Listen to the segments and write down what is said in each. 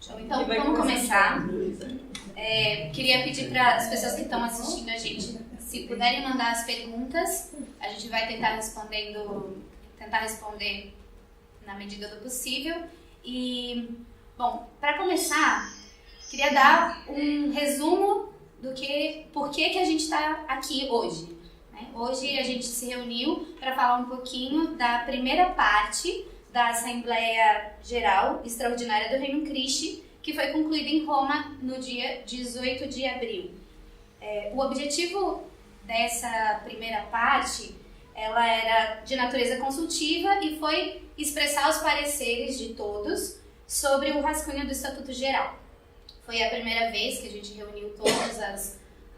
Então, vamos começar. Queria pedir para as pessoas que estão assistindo a gente, se puderem mandar as perguntas, a gente vai tentar responder na medida do possível. E, bom, para começar, queria dar um resumo do por que a gente está aqui hoje. Hoje a gente se reuniu para falar um pouquinho da primeira parte da Assembleia Geral Extraordinária do Reino Christi, que foi concluída em Roma no dia 18 de abril. O objetivo dessa primeira parte, ela era de natureza consultiva e foi expressar os pareceres de todos sobre o rascunho do Estatuto Geral. Foi a primeira vez que a gente reuniu todos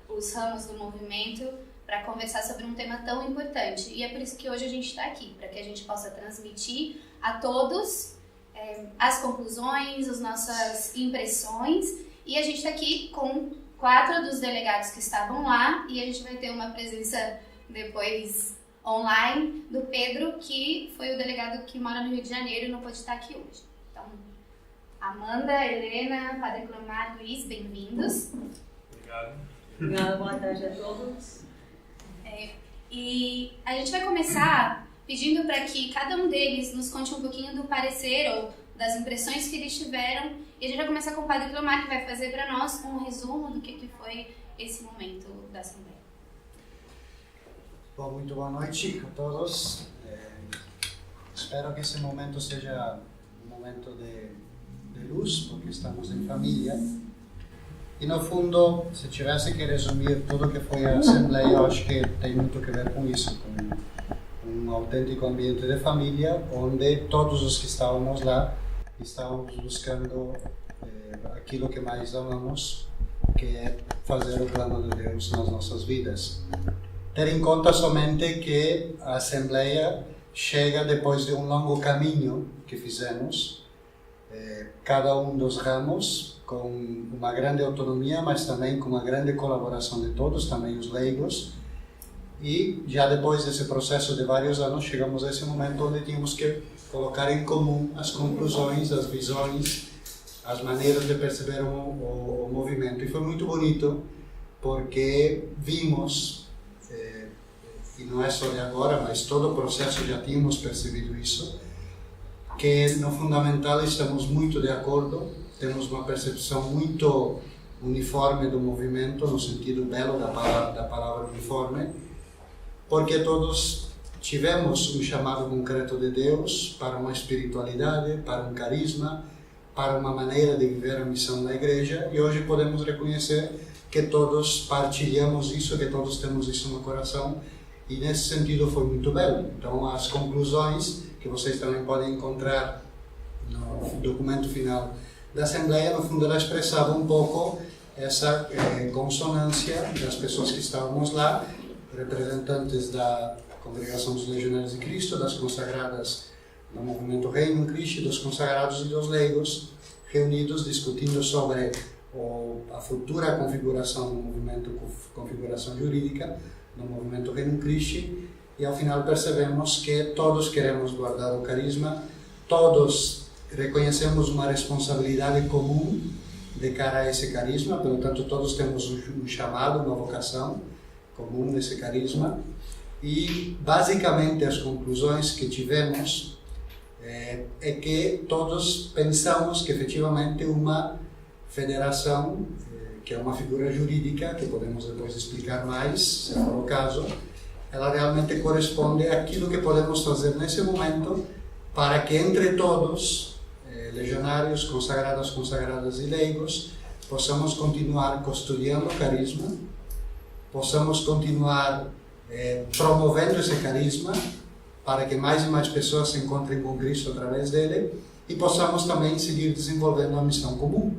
os ramos do movimento para conversar sobre um tema tão importante. E é por isso que hoje a gente está aqui, para que a gente possa transmitir a todos as conclusões, as nossas impressões. E a gente está aqui com 4 dos delegados que estavam lá, e a gente vai ter uma presença depois online do Pedro, que foi o delegado que mora no Rio de Janeiro e não pôde estar aqui hoje. Então, Amanda, Helena, Padre Clomar, Luiz, bem-vindos. Obrigado. Obrigada, boa tarde a todos. E a gente vai começar pedindo para que cada um deles nos conte um pouquinho do parecer ou das impressões que eles tiveram. E a gente vai começar com o Padre Clomar, que vai fazer para nós um resumo do que foi esse momento da Assembleia. Bom, muito boa noite a todos. Espero que esse momento seja um momento de luz, porque estamos em família. E no fundo, se tivesse que resumir tudo o que foi a Assembleia, eu acho que tem muito a ver com isso, com um autêntico ambiente de família, onde todos os que estávamos lá estávamos buscando aquilo que mais amamos, que é fazer o plano de Deus nas nossas vidas. Ter em conta somente que a Assembleia chega depois de um longo caminho que fizemos, cada um dos ramos com uma grande autonomia, mas também com uma grande colaboração de todos, também os leigos. E já depois desse processo de vários anos, chegamos a esse momento onde tínhamos que colocar em comum as conclusões, as visões, as maneiras de perceber o movimento. E foi muito bonito, porque vimos, e não é só de agora, mas todo o processo já tínhamos percebido isso, que no fundamental estamos muito de acordo, temos uma percepção muito uniforme do movimento, no sentido belo da palavra uniforme, porque todos tivemos um chamado concreto de Deus para uma espiritualidade, para um carisma, para uma maneira de viver a missão da igreja, e hoje podemos reconhecer que todos partilhamos isso, que todos temos isso no coração, e nesse sentido foi muito belo. Então as conclusões que vocês também podem encontrar no documento final da Assembleia, no fundo ela expressava um pouco essa consonância das pessoas que estávamos lá, representantes da Congregação dos Legionários de Cristo, das consagradas no movimento Reino Christi, dos consagrados e dos leigos, reunidos discutindo sobre a futura configuração do movimento, configuração jurídica no movimento Reino Christi, e ao final percebemos que todos queremos guardar o carisma, todos reconhecemos uma responsabilidade comum de cara a esse carisma, portanto todos temos um chamado, uma vocação comum nesse carisma, e basicamente as conclusões que tivemos é que todos pensamos que efetivamente uma federação, que é uma figura jurídica, que podemos depois explicar mais, se for o caso, ela realmente corresponde àquilo que podemos fazer nesse momento para que entre todos, legionários, consagrados, consagradas e leigos, possamos continuar custodiando o carisma, possamos continuar promovendo esse carisma para que mais e mais pessoas se encontrem com Cristo através dele, e possamos também seguir desenvolvendo a missão comum,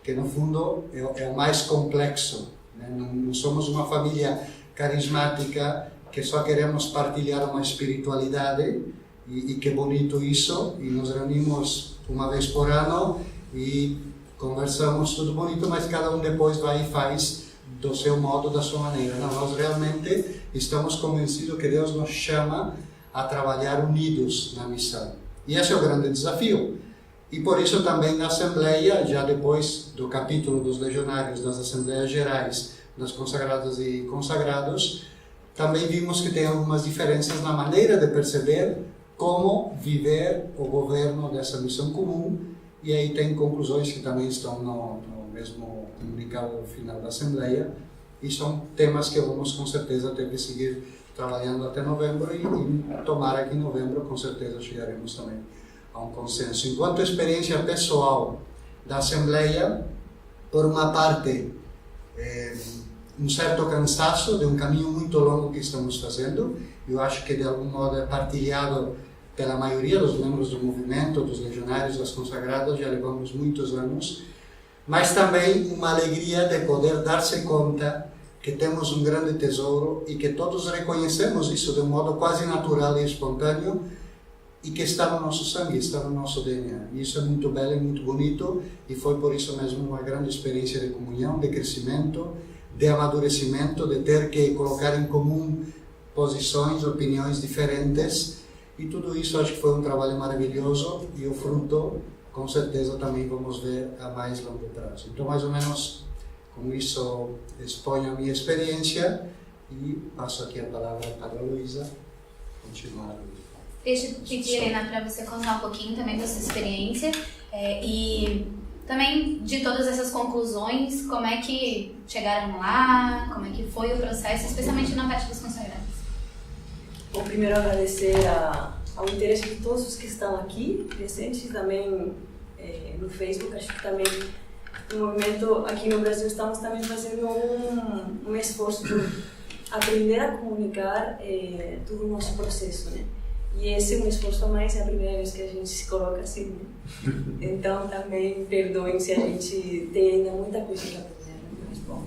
que no fundo é o mais complexo, né? Não somos uma família carismática que só queremos partilhar uma espiritualidade, e que bonito isso, e nos reunimos uma vez por ano e conversamos tudo bonito, mas cada um depois vai e faz do seu modo, da sua maneira. Não, nós realmente estamos convencidos que Deus nos chama a trabalhar unidos na missão. E esse é o grande desafio. E por isso também na Assembleia, já depois do capítulo dos legionários, das Assembleias Gerais, das consagradas e consagrados, também vimos que tem algumas diferenças na maneira de perceber como viver o governo dessa missão comum, e aí tem conclusões que também estão no mesmo comunicado final da Assembleia, e são temas que vamos com certeza ter que seguir trabalhando até novembro, e tomara que em novembro com certeza chegaremos também a um consenso. Enquanto experiência pessoal da Assembleia, por uma parte, um certo cansaço de um caminho muito longo que estamos fazendo. Eu acho que de algum modo é partilhado pela maioria dos membros do movimento, dos legionários, das consagradas, já levamos muitos anos, mas também uma alegria de poder dar-se conta que temos um grande tesouro e que todos reconhecemos isso de um modo quase natural e espontâneo, e que está no nosso sangue, está no nosso DNA. E isso é muito belo e muito bonito, e foi por isso mesmo uma grande experiência de comunhão, de crescimento, de amadurecimento, de ter que colocar em comum posições, opiniões diferentes, e tudo isso acho que foi um trabalho maravilhoso, e o fruto, com certeza, também vamos ver a mais longo prazo. Então, mais ou menos, com isso, exponho a minha experiência, e passo aqui a palavra para a Luísa continuar. Deixa eu pedir, Helena, para você contar um pouquinho também da sua experiência e também de todas essas conclusões, como é que chegaram lá, como é que foi o processo, especialmente na parte dos consagrados. Bom, primeiro agradecer ao interesse de todos os que estão aqui presentes e também no Facebook. Acho que também no movimento aqui no Brasil estamos também fazendo um esforço por aprender a comunicar todo o nosso processo, né? E esse é um esforço a mais, é a primeira vez que a gente se coloca assim, né? Então também perdoem se a gente tem ainda muita coisa para aprender, mas bom.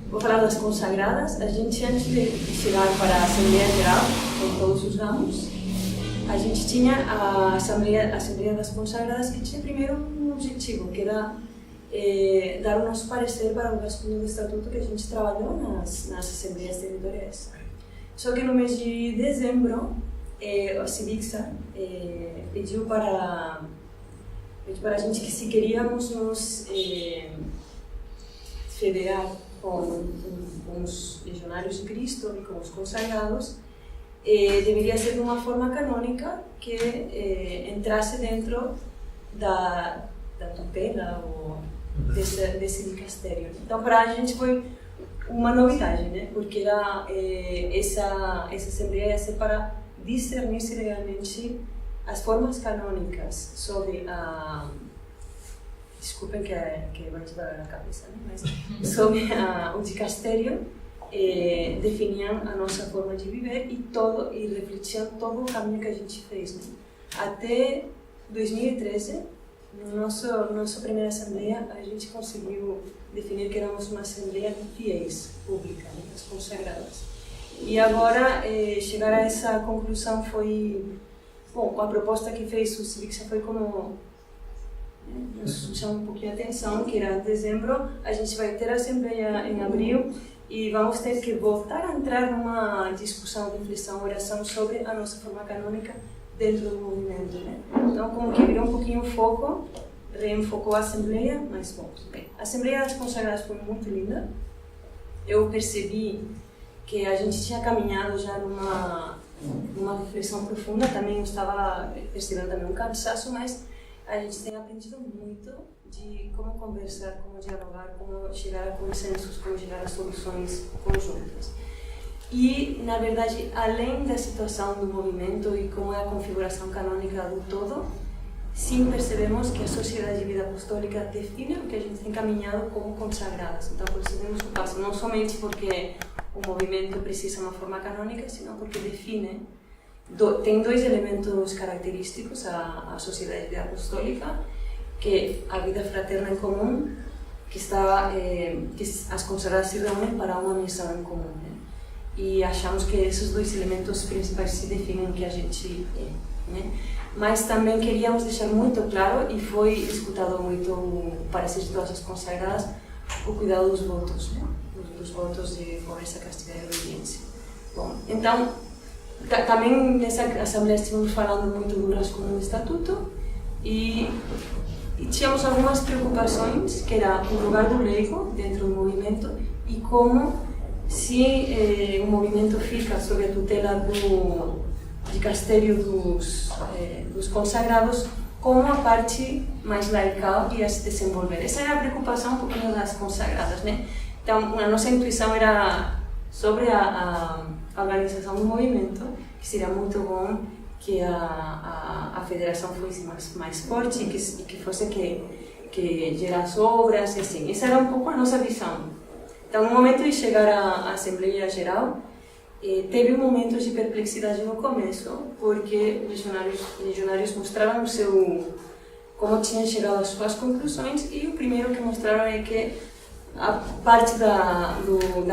Vou falar das consagradas. A gente, antes de chegar para a Assembleia Geral, com todos os ramos, a gente tinha a Assembleia das Consagradas, que tinha primeiro um objetivo, que era dar o nosso parecer para o rascunho do Estatuto que a gente trabalhou nas Assembleias Territoriais. Só que no mês de dezembro, a Civixa pediu para a gente que se queríamos nos federar com os legionários de Cristo e com os consagrados, deveria ser de uma forma canônica que entrasse dentro da tutela ou desse dicastério. Então, para a gente foi uma novidade, né? Porque era, essa Assembleia ia ser para discernir-se legalmente as formas canônicas sobre a... Desculpem que vai devagar na cabeça, né? Mas sobre o dicastério, definiam a nossa forma de viver e refletiam todo o caminho que a gente fez, né? Até 2013, na nossa primeira Assembleia, a gente conseguiu definir que éramos uma Assembleia de fiéis pública, né? As consagradas. E agora, chegar a essa conclusão foi... Bom, a proposta que fez o Civixa foi como... nos chama um pouquinho a atenção, que era em dezembro, a gente vai ter a Assembleia em abril e vamos ter que voltar a entrar numa discussão, reflexão, oração sobre a nossa forma canônica dentro do movimento, né? Então, como que virou um pouquinho o foco, reenfocou a Assembleia, mas bom, bem. A Assembleia das Consagradas foi muito linda. Eu percebi que a gente tinha caminhado já numa reflexão profunda, também eu estava percebendo também um cansaço, mas a gente tem aprendido muito de como conversar, como dialogar, como chegar a consensos, como chegar a soluções conjuntas. E, na verdade, além da situação do movimento e como é a configuração canônica do todo, sim percebemos que a Sociedade de Vida Apostólica define o que a gente tem caminhado como consagradas. Então, percebemos o passo, não somente porque o movimento precisa de uma forma canônica, senão porque define. Tem dois elementos característicos a Sociedade de Vida Apostólica, que é a vida fraterna em comum, que as consagradas se reúnem para uma missão em comum, né? E achamos que esses dois elementos principais se definem o que a gente é, né? Mas também queríamos deixar muito claro, e foi escutado muito o parecer de todas as consagradas, o cuidado dos votos, né? Dos votos de pobreza, castidade e obediência. Bom, então, também nessa Assembleia estivemos falando muito do rascunho do Estatuto, e tínhamos algumas preocupações, que era o lugar do leigo dentro do movimento e como, se o movimento fica sob a tutela de castério dos consagrados, como a parte mais laical ia se desenvolver. Essa era a preocupação um pouquinho das consagradas, né? Então, a nossa intuição era sobre a organização do movimento, que seria muito bom que a federação fosse mais forte e que fosse que gerasse obras, e assim. Essa era um pouco a nossa visão. Então, no momento de chegar à Assembleia Geral, teve momentos de perplexidade no começo, porque os legionários mostraram como tinham chegado às suas conclusões, e o primeiro que mostraram é que a parte da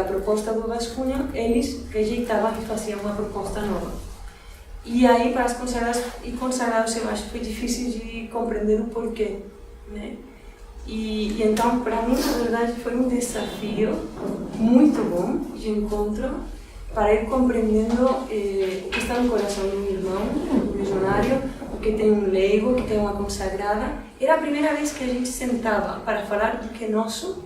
proposta do Gascunha, eles rejeitavam e faziam uma proposta nova. E aí, para as consagradas e consagrados, eu acho que foi difícil de compreender o porquê, né? E então, para mim, na verdade, foi um desafio muito bom de encontro para ir compreendendo o que está no coração do irmão, do legionário, o que tem um leigo, o que tem uma consagrada. Era a primeira vez que a gente sentava para falar do que é nosso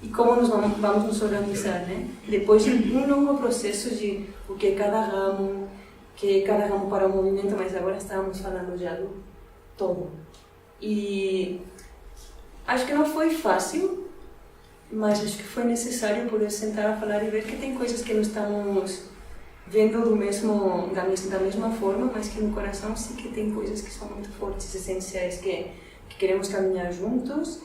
e como vamos nos organizar, né? Depois de um longo processo de o que é cada ramo para o movimento, mas agora estávamos falando já do todo. E acho que não foi fácil, mas acho que foi necessário poder sentar a falar e ver que tem coisas que não estamos vendo da mesma forma, mas que no coração sim que tem coisas que são muito fortes, essenciais, que queremos caminhar juntos.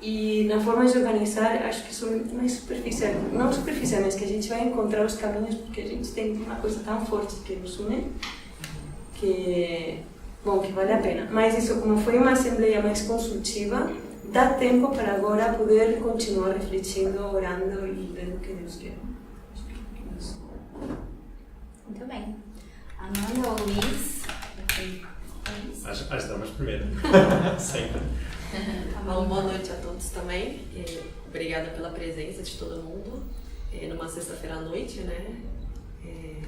E na forma de organizar, acho que sou mais superficial, não superficial, mas que a gente vai encontrar os caminhos, porque a gente tem uma coisa tão forte que nos une, que vale a pena. Mas isso, como foi uma assembleia mais consultiva, dá tempo para agora poder continuar refletindo, orando e vendo o que Deus quer. Muito bem. Amanda ou Luiz? As damas primeiro. Sempre. Bom, boa noite a todos também. Obrigada pela presença de todo mundo. Numa sexta-feira à noite, né?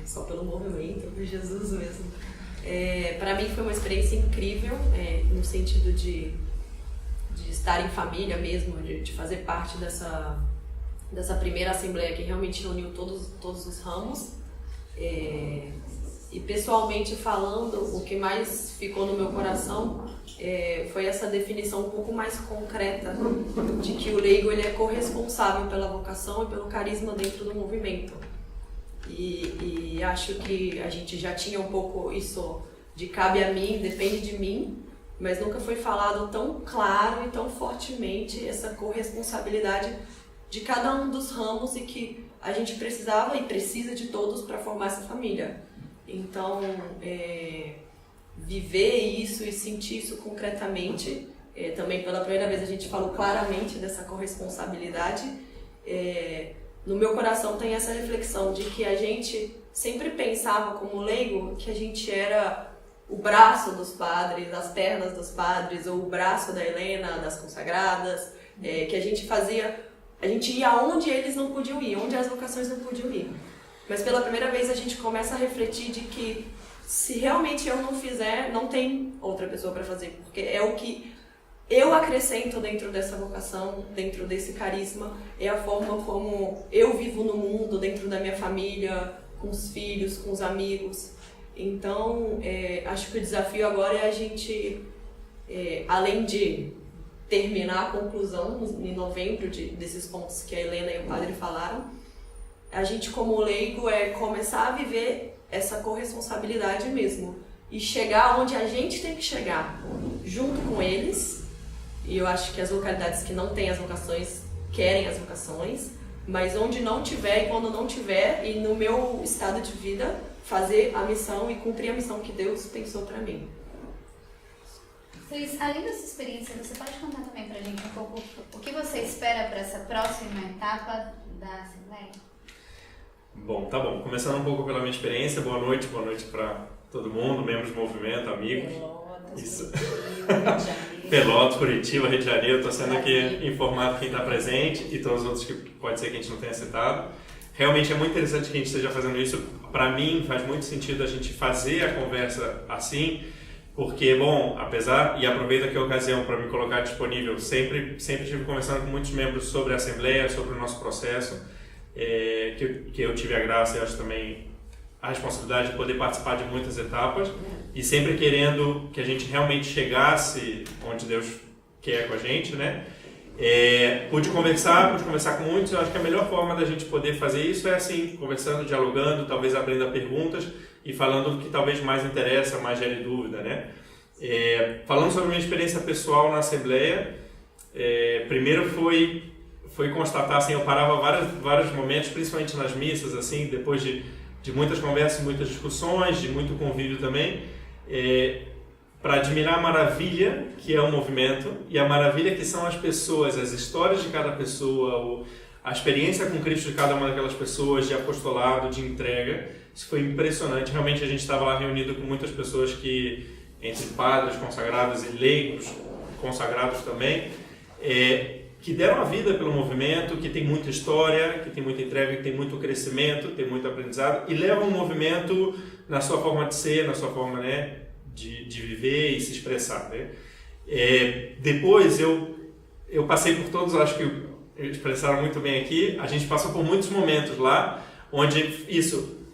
Só pelo movimento, por Jesus mesmo. Para mim foi uma experiência incrível, no sentido de estar em família mesmo, de fazer parte dessa primeira assembleia que realmente uniu todos os ramos. E pessoalmente falando, o que mais ficou no meu coração foi essa definição um pouco mais concreta de que o leigo ele é corresponsável pela vocação e pelo carisma dentro do movimento. E acho que a gente já tinha um pouco isso de cabe a mim, depende de mim, mas nunca foi falado tão claro e tão fortemente essa corresponsabilidade de cada um dos ramos e que a gente precisava e precisa de todos para formar essa família. Então, viver isso e sentir isso concretamente, também pela primeira vez a gente falou claramente dessa corresponsabilidade. No meu coração tem essa reflexão de que a gente sempre pensava como leigo que a gente era o braço dos padres, as pernas dos padres, ou o braço da Helena, das consagradas, que a gente ia onde eles não podiam ir, onde as vocações não podiam ir. Mas pela primeira vez a gente começa a refletir de que se realmente eu não fizer, não tem outra pessoa para fazer, porque é o que eu acrescento dentro dessa vocação, dentro desse carisma, é a forma como eu vivo no mundo, dentro da minha família, com os filhos, com os amigos. Então, acho que o desafio agora é a gente, além de terminar a conclusão em novembro desses pontos que a Helena e o padre falaram, a gente como leigo começar a viver essa corresponsabilidade mesmo e chegar onde a gente tem que chegar, junto com eles. E eu acho que as localidades que não têm as vocações querem as vocações, mas onde não tiver e quando não tiver, e no meu estado de vida, fazer a missão e cumprir a missão que Deus pensou para mim. Luiz, além dessa experiência, você pode contar também pra gente um pouco o que você espera para essa próxima etapa da Assembleia? Bom, tá bom. Começando um pouco pela minha experiência, boa noite para todo mundo, membros do movimento, amigos. Pelotas, Curitiba, Rio de Janeiro, estou sendo aqui informado quem está presente e todos os outros que pode ser que a gente não tenha citado. Realmente é muito interessante que a gente esteja fazendo isso. Para mim faz muito sentido a gente fazer a conversa assim, porque, bom, apesar, e aproveito aqui a ocasião para me colocar disponível, sempre estive conversando com muitos membros sobre a Assembleia, sobre o nosso processo, que eu tive a graça e acho também a responsabilidade de poder participar de muitas etapas, e sempre querendo que a gente realmente chegasse onde Deus quer com a gente, né? Pude conversar com muitos. Eu acho que a melhor forma da gente poder fazer isso é assim, conversando, dialogando, talvez abrindo a perguntas e falando do que talvez mais interessa, mais gere dúvida, né? Falando sobre a minha experiência pessoal na Assembleia, primeiro foi constatar, assim, eu parava vários momentos, principalmente nas missas, assim, depois de muitas conversas, muitas discussões, de muito convívio também, para admirar a maravilha que é o movimento e a maravilha que são as pessoas, as histórias de cada pessoa, a experiência com Cristo de cada uma daquelas pessoas, de apostolado, de entrega. Isso foi impressionante. Realmente a gente estava lá reunido com muitas pessoas que, entre padres consagrados e leigos consagrados também, que deram a vida pelo movimento, que tem muita história, que tem muita entrega, que tem muito crescimento, tem muito aprendizado, e levam o movimento na sua forma de ser, na sua forma, né, de viver e se expressar, né? Depois eu passei por todos, acho que expressaram muito bem aqui, a gente passou por muitos momentos lá, onde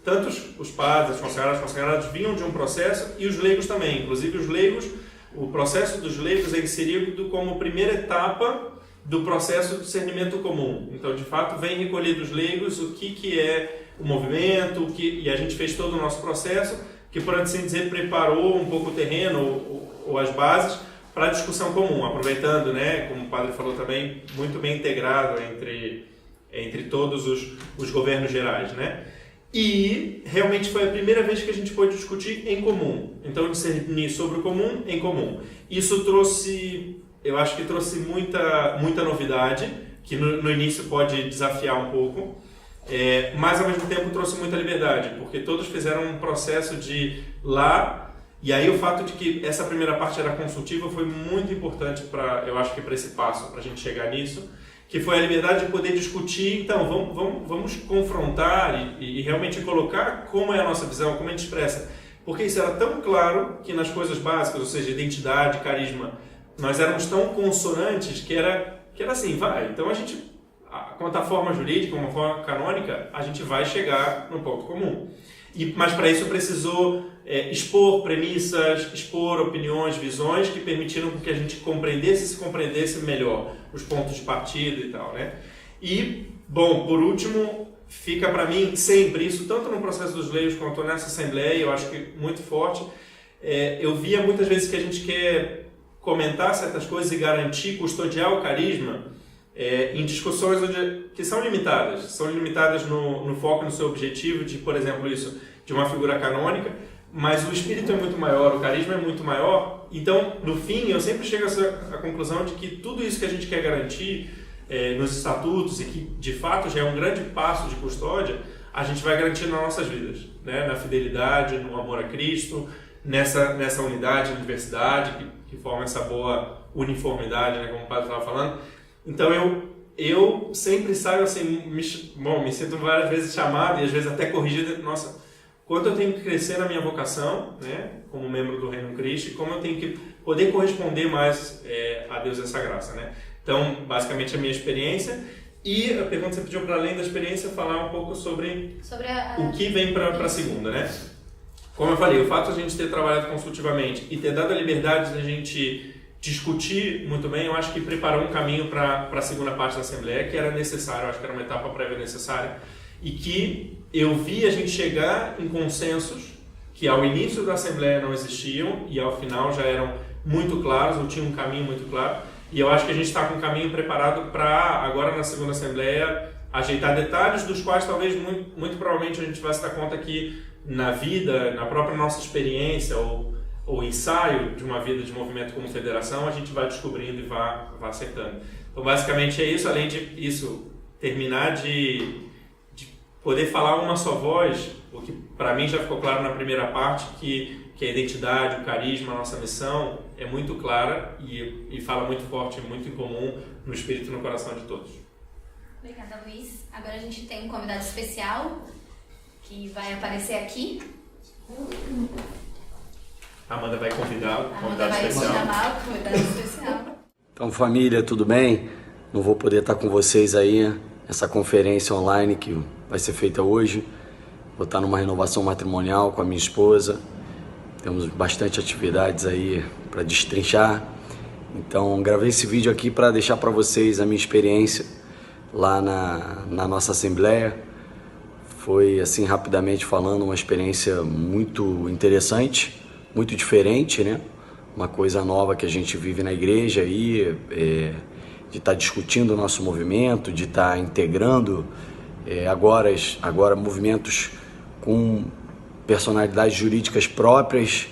tanto os padres, os consagrados vinham de um processo, e os leigos também. Inclusive os leigos, o processo dos leigos é inserido como primeira etapa do processo de discernimento comum. Então, de fato, vem recolher dos leigos o que é o movimento, e a gente fez todo o nosso processo, que, por assim dizer, preparou um pouco o terreno ou as bases para a discussão comum, aproveitando, né, como o padre falou também, muito bem integrado entre todos os governos gerais, né? E realmente foi a primeira vez que a gente pôde discutir em comum. Então, discernir sobre o comum em comum. Isso eu acho que trouxe muita novidade, que no início pode desafiar um pouco, mas ao mesmo tempo trouxe muita liberdade, porque todos fizeram um processo de lá, e aí o fato de que essa primeira parte era consultiva foi muito importante eu acho que para esse passo, para a gente chegar nisso, que foi a liberdade de poder discutir. Então vamos confrontar e realmente colocar como é a nossa visão, como a gente expressa, porque isso era tão claro que nas coisas básicas, ou seja, identidade, carisma, nós éramos tão consonantes que era assim, então a gente, quanto à forma jurídica, uma forma canônica, a gente vai chegar no ponto comum. Mas para isso precisou expor premissas, expor opiniões, visões que permitiram que a gente se compreendesse melhor os pontos de partida e tal, né? E, bom, por último, fica para mim sempre isso, tanto no processo dos leigos quanto nessa Assembleia, eu acho que muito forte. Eu via muitas vezes que a gente quer comentar certas coisas e garantir, custodiar o carisma em discussões que são limitadas no foco, no seu objetivo de, por exemplo, de uma figura canônica, mas o espírito é muito maior, o carisma é muito maior. Então, no fim, eu sempre chego a conclusão de que tudo isso que a gente quer garantir nos estatutos, e que de fato já é um grande passo de custódia, a gente vai garantir nas nossas vidas, né? Na fidelidade, no amor a Cristo, nessa unidade, diversidade, que forma essa boa uniformidade, né, como o padre estava falando. Então eu sempre saio assim, me sinto várias vezes chamado e às vezes até corrigido. Nossa, quanto eu tenho que crescer na minha vocação, né, como membro do Reino Cristo, e como eu tenho que poder corresponder mais a Deus essa graça, né? Então, basicamente a minha experiência. E a pergunta que você pediu, para além da experiência, falar um pouco sobre o que vem para a segunda, né? Como eu falei, o fato de a gente ter trabalhado consultivamente e ter dado a liberdade de a gente discutir muito bem, eu acho que preparou um caminho para a segunda parte da Assembleia, que era necessário, eu acho que era uma etapa prévia necessária, e que eu vi a gente chegar em consensos que ao início da Assembleia não existiam e ao final já eram muito claros, ou tinham um caminho muito claro, e eu acho que a gente está com um caminho preparado para, agora na segunda Assembleia, ajeitar detalhes dos quais talvez, muito provavelmente, a gente vai se dar conta que na vida, na própria nossa experiência ou ensaio de uma vida de movimento como federação, a gente vai descobrindo e vai acertando. Então, basicamente é isso. Além disso, terminar de poder falar uma só voz, o que para mim já ficou claro na primeira parte, que a identidade, o carisma, a nossa missão é muito clara e fala muito forte, muito em comum no espírito e no coração de todos. Obrigada, Luiz. Agora a gente tem um convidado especial que vai aparecer aqui. A Amanda vai convidar o A Amanda convidado vai especial. chamar o convidado especial. Então, família, tudo bem? Não vou poder estar com vocês aí nessa conferência online que vai ser feita hoje. Vou estar numa renovação matrimonial com a minha esposa. Temos bastante atividades aí para destrinchar. Então, gravei esse vídeo aqui para deixar para vocês a minha experiência lá na nossa assembleia. Foi, assim, rapidamente falando, uma experiência muito interessante, muito diferente, né? Uma coisa nova que a gente vive na igreja aí, de estar discutindo o nosso movimento, de estar integrando agora movimentos com personalidades jurídicas próprias,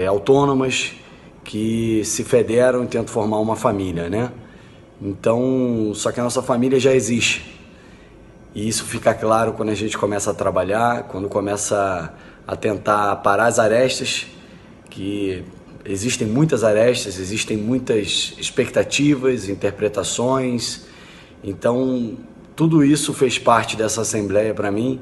autônomas, que se federam e tentam formar uma família, né? Então, só que a nossa família já existe. E isso fica claro quando a gente começa a trabalhar, quando começa a tentar parar as arestas, que existem muitas arestas, existem muitas expectativas, interpretações. Então, tudo isso fez parte dessa assembleia para mim,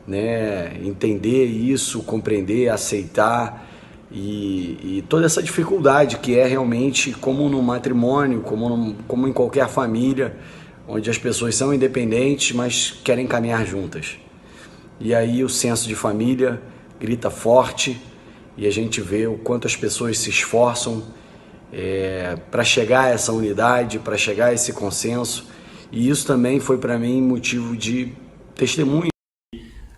né? Entender isso, compreender, aceitar e toda essa dificuldade que é realmente como no matrimônio, como em qualquer família, onde as pessoas são independentes, mas querem caminhar juntas. E aí o senso de família grita forte e a gente vê o quanto as pessoas se esforçam para chegar a essa unidade, para chegar a esse consenso. E isso também foi para mim motivo de testemunho.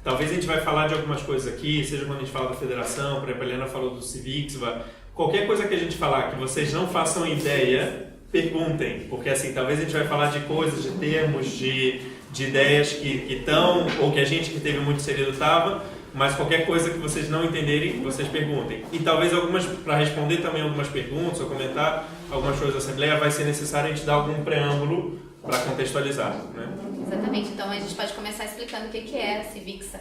Talvez a gente vai falar de algumas coisas aqui, seja quando a gente fala da federação, por exemplo, a Helena falou do Civics, qualquer coisa que a gente falar que vocês não façam ideia, perguntem, porque assim, talvez a gente vai falar de coisas, de termos, de ideias que estão, ou que a gente que teve muito inserido estava, mas qualquer coisa que vocês não entenderem, vocês perguntem. E talvez para responder também algumas perguntas ou comentar algumas coisas da Assembleia, vai ser necessário a gente dar algum preâmbulo para contextualizar, né? Exatamente, então a gente pode começar explicando o que é a Civixa.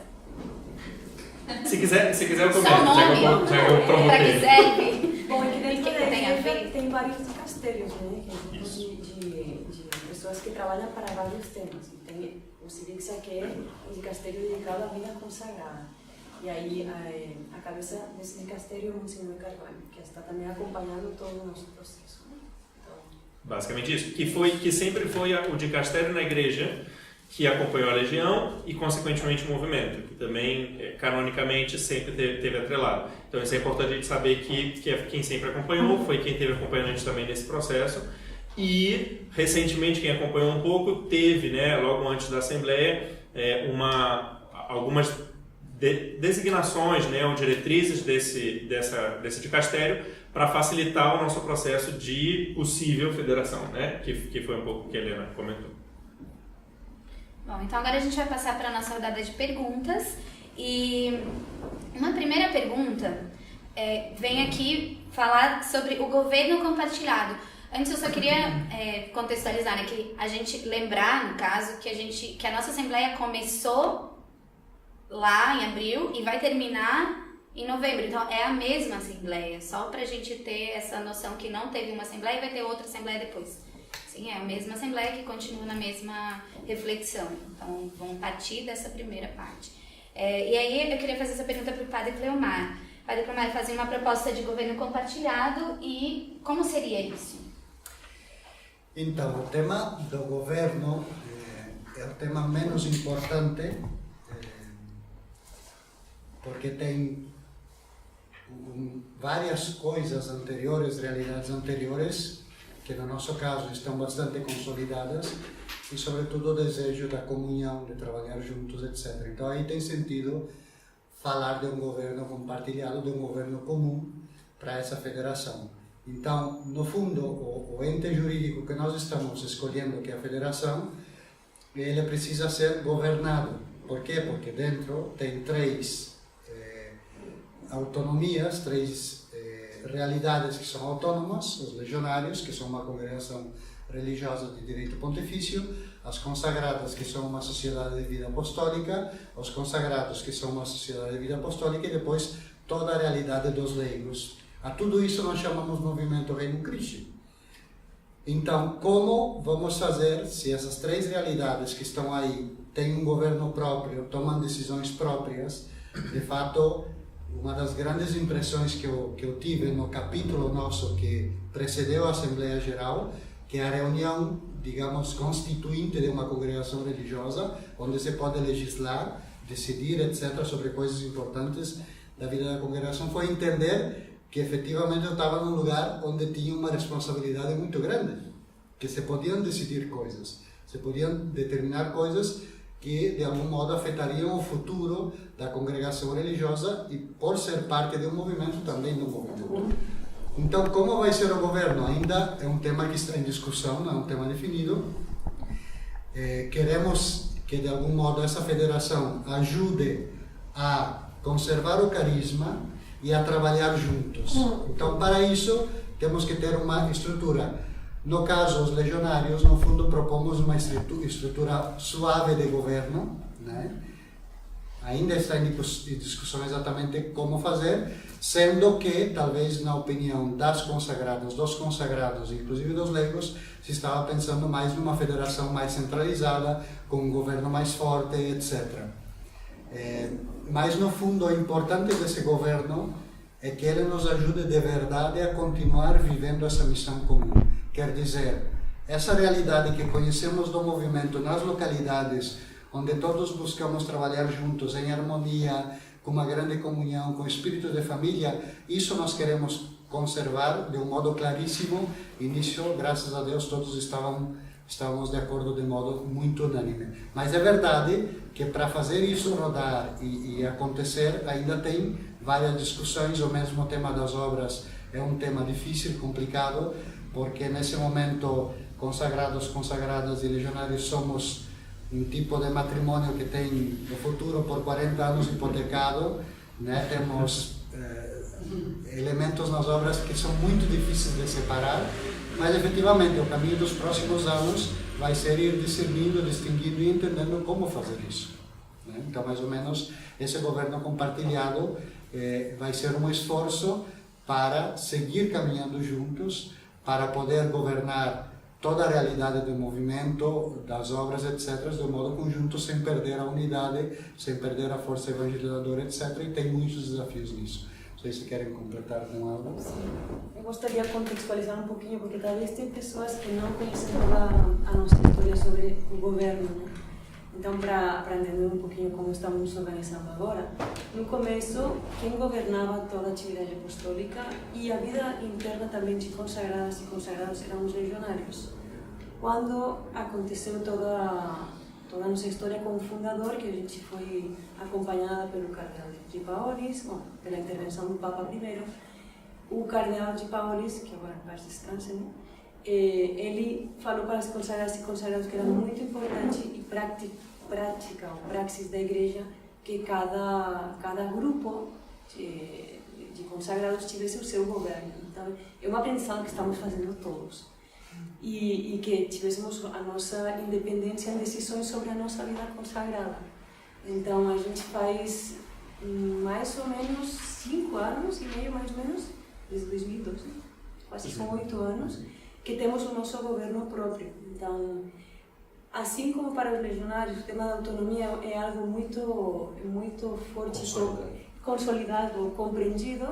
Se quiser eu comento, Só o nome, já que eu provoquei. para que serve? Bom, é que O dentro que tem a da igreja ver? tem vários dicastérios, né? Que é um grupo de pessoas que trabalham para vários temas. Tem o Civixa, que é um dicastério dedicado à vida consagrada. E aí a cabeça desse dicastério é o Monsenhor Carvalho, que está também acompanhando todo o nosso processo. Então, basicamente isso, que sempre foi o dicastério na igreja que acompanhou a legião e, consequentemente, o movimento, que também, canonicamente, sempre teve atrelado. Então, isso é importante a gente saber que quem sempre acompanhou foi quem teve acompanhando a gente também nesse processo. E, recentemente, quem acompanhou um pouco teve, né, logo antes da Assembleia, algumas designações, né, ou diretrizes desse dicastério para facilitar o nosso processo de possível federação, né, que foi um pouco o que a Helena comentou. Bom, então agora a gente vai passar para a nossa rodada de perguntas. E uma primeira pergunta vem aqui falar sobre o governo compartilhado. Antes eu só queria contextualizar, né, que a gente lembrar, no caso, que a nossa Assembleia começou lá em abril e vai terminar em novembro. Então é a mesma Assembleia, só para a gente ter essa noção que não teve uma Assembleia e vai ter outra Assembleia depois. Sim, é a mesma Assembleia que continua na mesma reflexão. Então, vamos partir dessa primeira parte. E aí, eu queria fazer essa pergunta para o Padre Cleomar. Padre Cleomar, fazia uma proposta de governo compartilhado e como seria isso? Então, o tema do governo é o tema menos importante, porque tem várias coisas anteriores, realidades anteriores, que no nosso caso estão bastante consolidadas, e sobretudo o desejo da comunhão, de trabalhar juntos, etc. Então aí tem sentido falar de um governo compartilhado, de um governo comum para essa federação. Então, no fundo, o ente jurídico que nós estamos escolhendo, que é a federação, ele precisa ser governado. Por quê? Porque dentro tem três autonomias, três realidades que são autônomas: os legionários, que são uma congregação religiosa de direito pontifício; as consagradas, que são uma sociedade de vida apostólica; os consagrados, que são uma sociedade de vida apostólica; e depois toda a realidade dos leigos. A tudo isso nós chamamos movimento Reino Christi. Então, como vamos fazer se essas três realidades que estão aí têm um governo próprio, tomam decisões próprias, de fato uma das grandes impressões que eu tive no capítulo nosso que precedeu a Assembleia Geral, que é a reunião, digamos, constituinte de uma congregação religiosa, onde se pode legislar, decidir, etc., sobre coisas importantes da vida da congregação, foi entender que efetivamente eu estava num lugar onde tinha uma responsabilidade muito grande, que se podiam decidir coisas, se podiam determinar coisas que de algum modo afetariam o futuro da congregação religiosa e, por ser parte de um movimento, também do movimento. Então, como vai ser o governo? Ainda é um tema que está em discussão, não é um tema definido. Queremos que, de algum modo, essa federação ajude a conservar o carisma e a trabalhar juntos. Então, para isso, temos que ter uma estrutura. No caso, os legionários, no fundo, propomos uma estrutura suave de governo, né? Ainda está em discussão exatamente como fazer, sendo que, talvez, na opinião das consagradas, dos consagrados, inclusive dos leigos, se estava pensando mais numa federação mais centralizada, com um governo mais forte, etc. Mas, no fundo, o importante desse governo é que ele nos ajude de verdade a continuar vivendo essa missão comum. Quer dizer, essa realidade que conhecemos do movimento nas localidades, onde todos buscamos trabalhar juntos, em harmonia, com uma grande comunhão, com espírito de família, isso nós queremos conservar de um modo claríssimo, e nisso, graças a Deus, todos estávamos de acordo de modo muito unânime. Mas é verdade que para fazer isso rodar e acontecer, ainda tem várias discussões. O mesmo tema das obras é um tema difícil, complicado, porque nesse momento consagrados, consagradas e legionários somos um tipo de matrimônio que tem o futuro por 40 anos hipotecado, né? Temos elementos nas obras que são muito difíceis de separar, mas efetivamente o caminho dos próximos anos vai ser ir discernindo, distinguindo e entendendo como fazer isso, né? Então, mais ou menos, esse governo compartilhado vai ser um esforço para seguir caminhando juntos, para poder governar toda a realidade do movimento, das obras, etc., de modo conjunto, sem perder a unidade, sem perder a força evangelizadora, etc., e tem muitos desafios nisso. Não sei se querem completar com algo. Eu gostaria de contextualizar um pouquinho, porque talvez tem pessoas que não conhecem toda a nossa história sobre o governo, né? Então, para entender um pouquinho como estamos nos organizando agora, no começo, quem governava toda a atividade apostólica e a vida interna também de consagradas e consagrados eram os legionários. Quando aconteceu toda a nossa história com o fundador, que a gente foi acompanhada pelo cardeal de Paolis, pela intervenção do Papa primeiro, o cardeal de Paolis, que agora faz descanso, né? Ele falou para as consagradas e consagrados que era muito importante e prática, ou praxis da igreja, que cada grupo de consagrados tivesse o seu governo. Então, é uma pensão que estamos fazendo todos. E que tivéssemos a nossa independência em decisões sobre a nossa vida consagrada. Então, a gente faz mais ou menos 5 anos e meio, mais ou menos, desde 2012, quase são 8 anos, que temos o nosso governo próprio. Então, assim como para os legionários, o tema da autonomia é algo muito forte, consolidado, compreendido.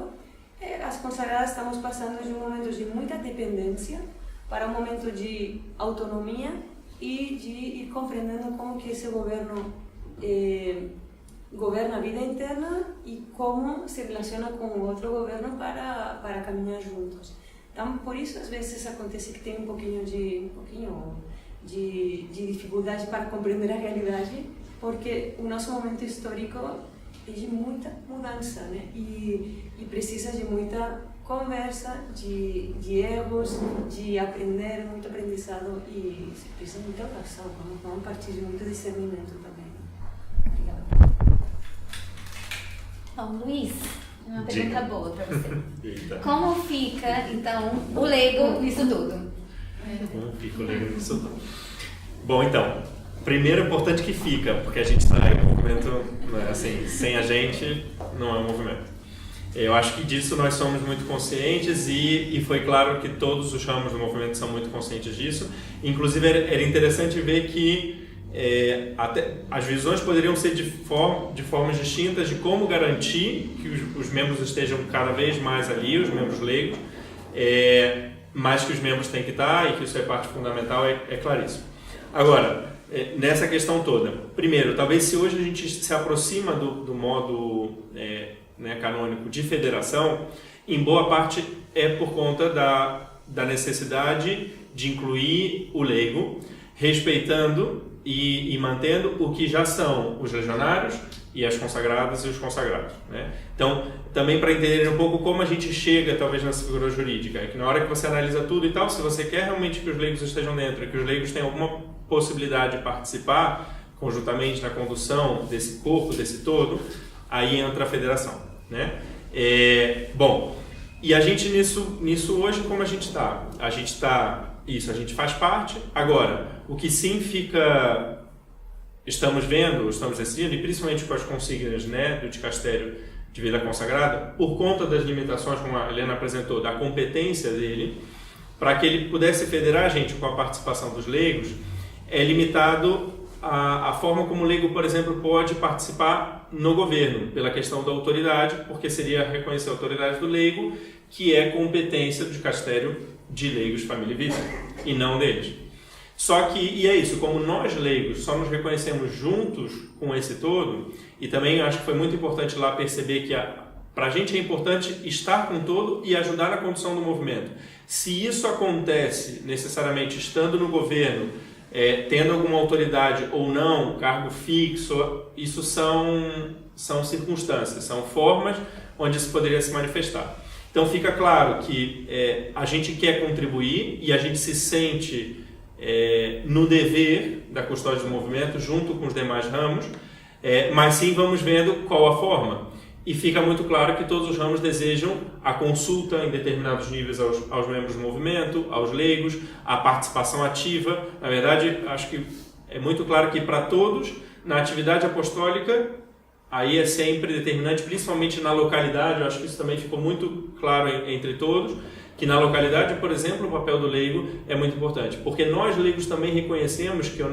As consagradas estamos passando de um momento de muita dependência para um momento de autonomia e de ir compreendendo como que esse governo governa a vida interna e como se relaciona com o outro governo para caminhar juntos. Então, por isso, às vezes acontece que tem um pouquinho de dificuldade para compreender a realidade, porque o nosso momento histórico é de muita mudança, né? E precisa de muita conversa, de erros, de aprender, muito aprendizado, e se precisa de muita oração, vamos partir de muito discernimento também. Obrigada. Bom, Luiz, uma pergunta boa para você. Eita. Como fica, então, o leigo nisso tudo? Como fica o leigo nisso tudo? Bom, então, primeiro é importante que fica, porque a gente está em um movimento, né, assim, sem a gente não é um movimento. Eu acho que disso nós somos muito conscientes e foi claro que todos os ramos do movimento são muito conscientes disso. Inclusive, era interessante ver que as visões poderiam ser de formas distintas de como garantir que os membros estejam cada vez mais ali, os membros leigos, mas que os membros têm que estar e que isso é parte fundamental, é claríssimo. Agora, nessa questão toda, primeiro, talvez se hoje a gente se aproxima do modo canônico de federação, em boa parte é por conta da necessidade de incluir o leigo, respeitando e mantendo o que já são os legionários e as consagradas e os consagrados, né? Então, também para entender um pouco como a gente chega, talvez, nessa figura jurídica, é que na hora que você analisa tudo e tal, se você quer realmente que os leigos estejam dentro e que os leigos tenham alguma possibilidade de participar conjuntamente na condução desse corpo, desse todo, aí entra a federação, né? Bom, e a gente nisso hoje, como a gente está? A gente faz parte. Agora, o que sim estamos decidindo, e principalmente com as consignas, né, do dicastério de vida consagrada, por conta das limitações, como a Helena apresentou, da competência dele, para que ele pudesse federar a gente com a participação dos leigos, é limitado a forma como o leigo, por exemplo, pode participar no governo, pela questão da autoridade, porque seria reconhecer a autoridade do leigo, que é competência do dicastério de leigos, família e vida, e não deles. Só que, e é isso, como nós leigos só nos reconhecemos juntos com esse todo, e também acho que foi muito importante lá perceber que para a gente é importante estar com o todo e ajudar na condução do movimento. Se isso acontece necessariamente estando no governo, tendo alguma autoridade ou não, cargo fixo, isso são circunstâncias, são formas onde isso poderia se manifestar. Então fica claro que a gente quer contribuir e a gente se sente no dever da custódia do movimento junto com os demais ramos, mas sim vamos vendo qual a forma. E fica muito claro que todos os ramos desejam a consulta em determinados níveis aos membros do movimento, aos leigos, a participação ativa. Na verdade, acho que é muito claro que para todos, na atividade apostólica, aí é sempre determinante, principalmente na localidade. Eu acho que isso também ficou muito claro entre todos, que na localidade, por exemplo, o papel do leigo é muito importante, porque nós leigos também reconhecemos que a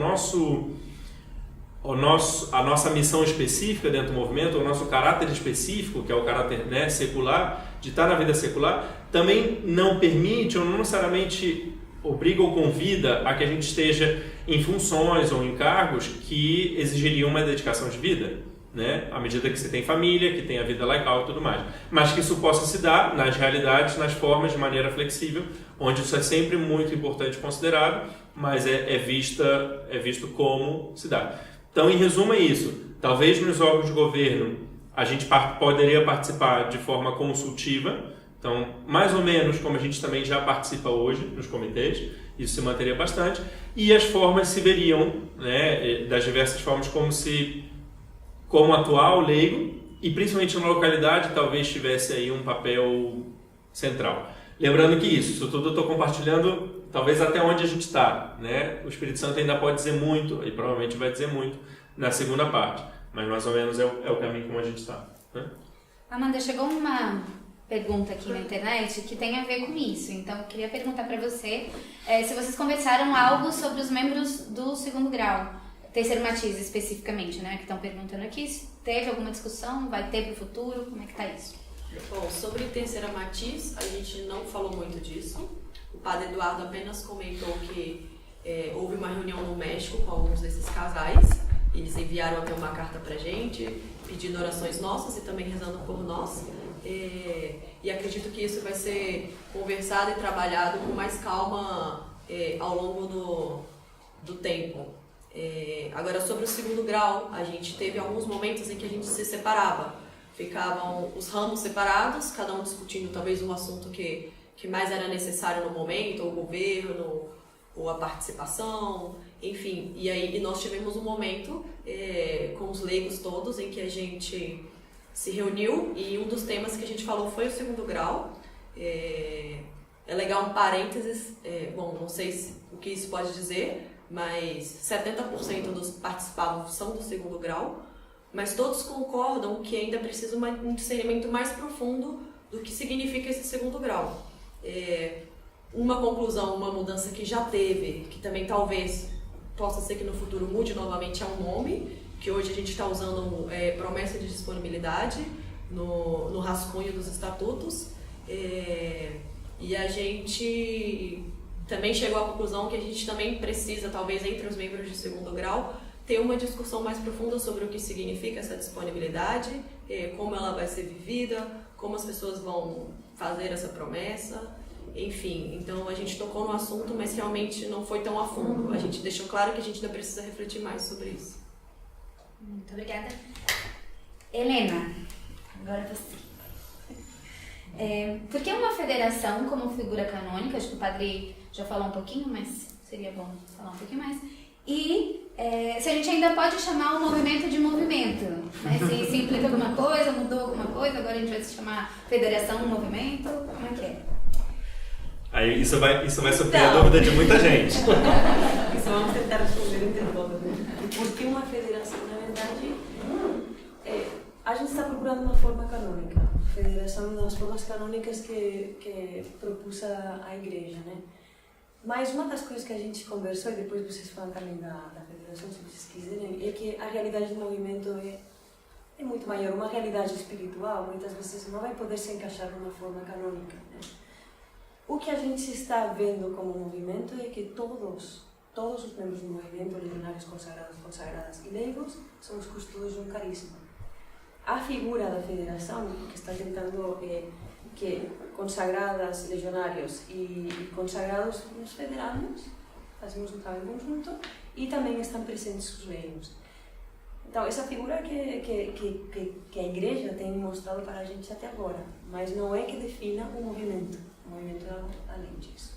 nossa missão específica dentro do movimento, o nosso caráter específico, que é o caráter, né, secular, de estar na vida secular, também não permite ou não necessariamente obriga ou convida a que a gente esteja em funções ou em cargos que exigiriam uma dedicação de vida, né, à medida que você tem família, que tem a vida laical e tudo mais. Mas que isso possa se dar nas realidades, nas formas, de maneira flexível, onde isso é sempre muito importante e considerado, mas é visto como se dá. Então, em resumo, é isso. Talvez nos órgãos de governo a gente poderia participar de forma consultiva, então, mais ou menos como a gente também já participa hoje nos comitês, isso se manteria bastante, e as formas se veriam, né, das diversas formas como atuar o leigo, e principalmente na localidade talvez tivesse aí um papel central. Lembrando que isso tudo eu estou compartilhando talvez até onde a gente está, né? O Espírito Santo ainda pode dizer muito, e provavelmente vai dizer muito na segunda parte, mas mais ou menos é o caminho como a gente está, né? Amanda, chegou uma pergunta aqui na internet que tem a ver com isso, então eu queria perguntar para você se vocês conversaram algo sobre os membros do segundo grau, terceiro matiz especificamente, né, que estão perguntando aqui, se teve alguma discussão, vai ter para o futuro, como é que está isso? Bom, sobre terceira matiz, a gente não falou muito disso. O padre Eduardo apenas comentou que houve uma reunião no México com alguns desses casais. Eles enviaram até uma carta pra gente, pedindo orações nossas e também rezando por nós. E acredito que isso vai ser conversado e trabalhado com mais calma ao longo do tempo. Agora, sobre o segundo grau, a gente teve alguns momentos em que a gente se separava. Ficavam os ramos separados, cada um discutindo talvez um assunto que mais era necessário no momento, ou o governo, ou a participação, enfim. E nós tivemos um momento com os leigos todos em que a gente se reuniu e um dos temas que a gente falou foi o segundo grau. É legal um parênteses, bom, não sei o que isso pode dizer, mas 70% dos participantes são do segundo grau. Mas todos concordam que ainda precisa um discernimento mais profundo do que significa esse segundo grau. Uma conclusão, uma mudança que já teve, que também talvez possa ser que no futuro mude novamente ao nome, que hoje a gente está usando promessa de disponibilidade no rascunho dos estatutos, e a gente também chegou à conclusão que a gente também precisa, talvez entre os membros de segundo grau, ter uma discussão mais profunda sobre o que significa essa disponibilidade, como ela vai ser vivida, como as pessoas vão fazer essa promessa, enfim. Então a gente tocou no assunto, mas realmente não foi tão a fundo. A gente deixou claro que a gente ainda precisa refletir mais sobre isso. Muito obrigada. Helena, agora você. Por que uma federação como figura canônica? Acho que o padre já falou um pouquinho, mas seria bom falar um pouquinho mais. E se a gente ainda pode chamar o movimento de movimento, né? Se implica alguma coisa, mudou alguma coisa, agora a gente vai se chamar federação, movimento, como é que é? Aí isso vai suprir a dúvida de muita gente. Isso vamos tentar responder entre todos, né? E por que uma federação? Na verdade, a gente está procurando uma forma canônica. A federação é uma das formas canônicas que propôs a igreja, né? Mas uma das coisas que a gente conversou, e depois vocês falam também da federação, se vocês quiserem, é que a realidade do movimento é muito maior. Uma realidade espiritual, muitas vezes, não vai poder se encaixar numa forma canônica, né? O que a gente está vendo como movimento é que todos os membros do movimento, legionários, consagrados, consagradas e leigos, somos custôdios de um carisma. A figura da federação, que está tentando que consagradas, legionários e consagrados nos federamos, fazemos um trabalho conjunto e também estão presentes os leigos. Então, essa figura que a igreja tem mostrado para a gente até agora, mas não é que defina o movimento é além disso.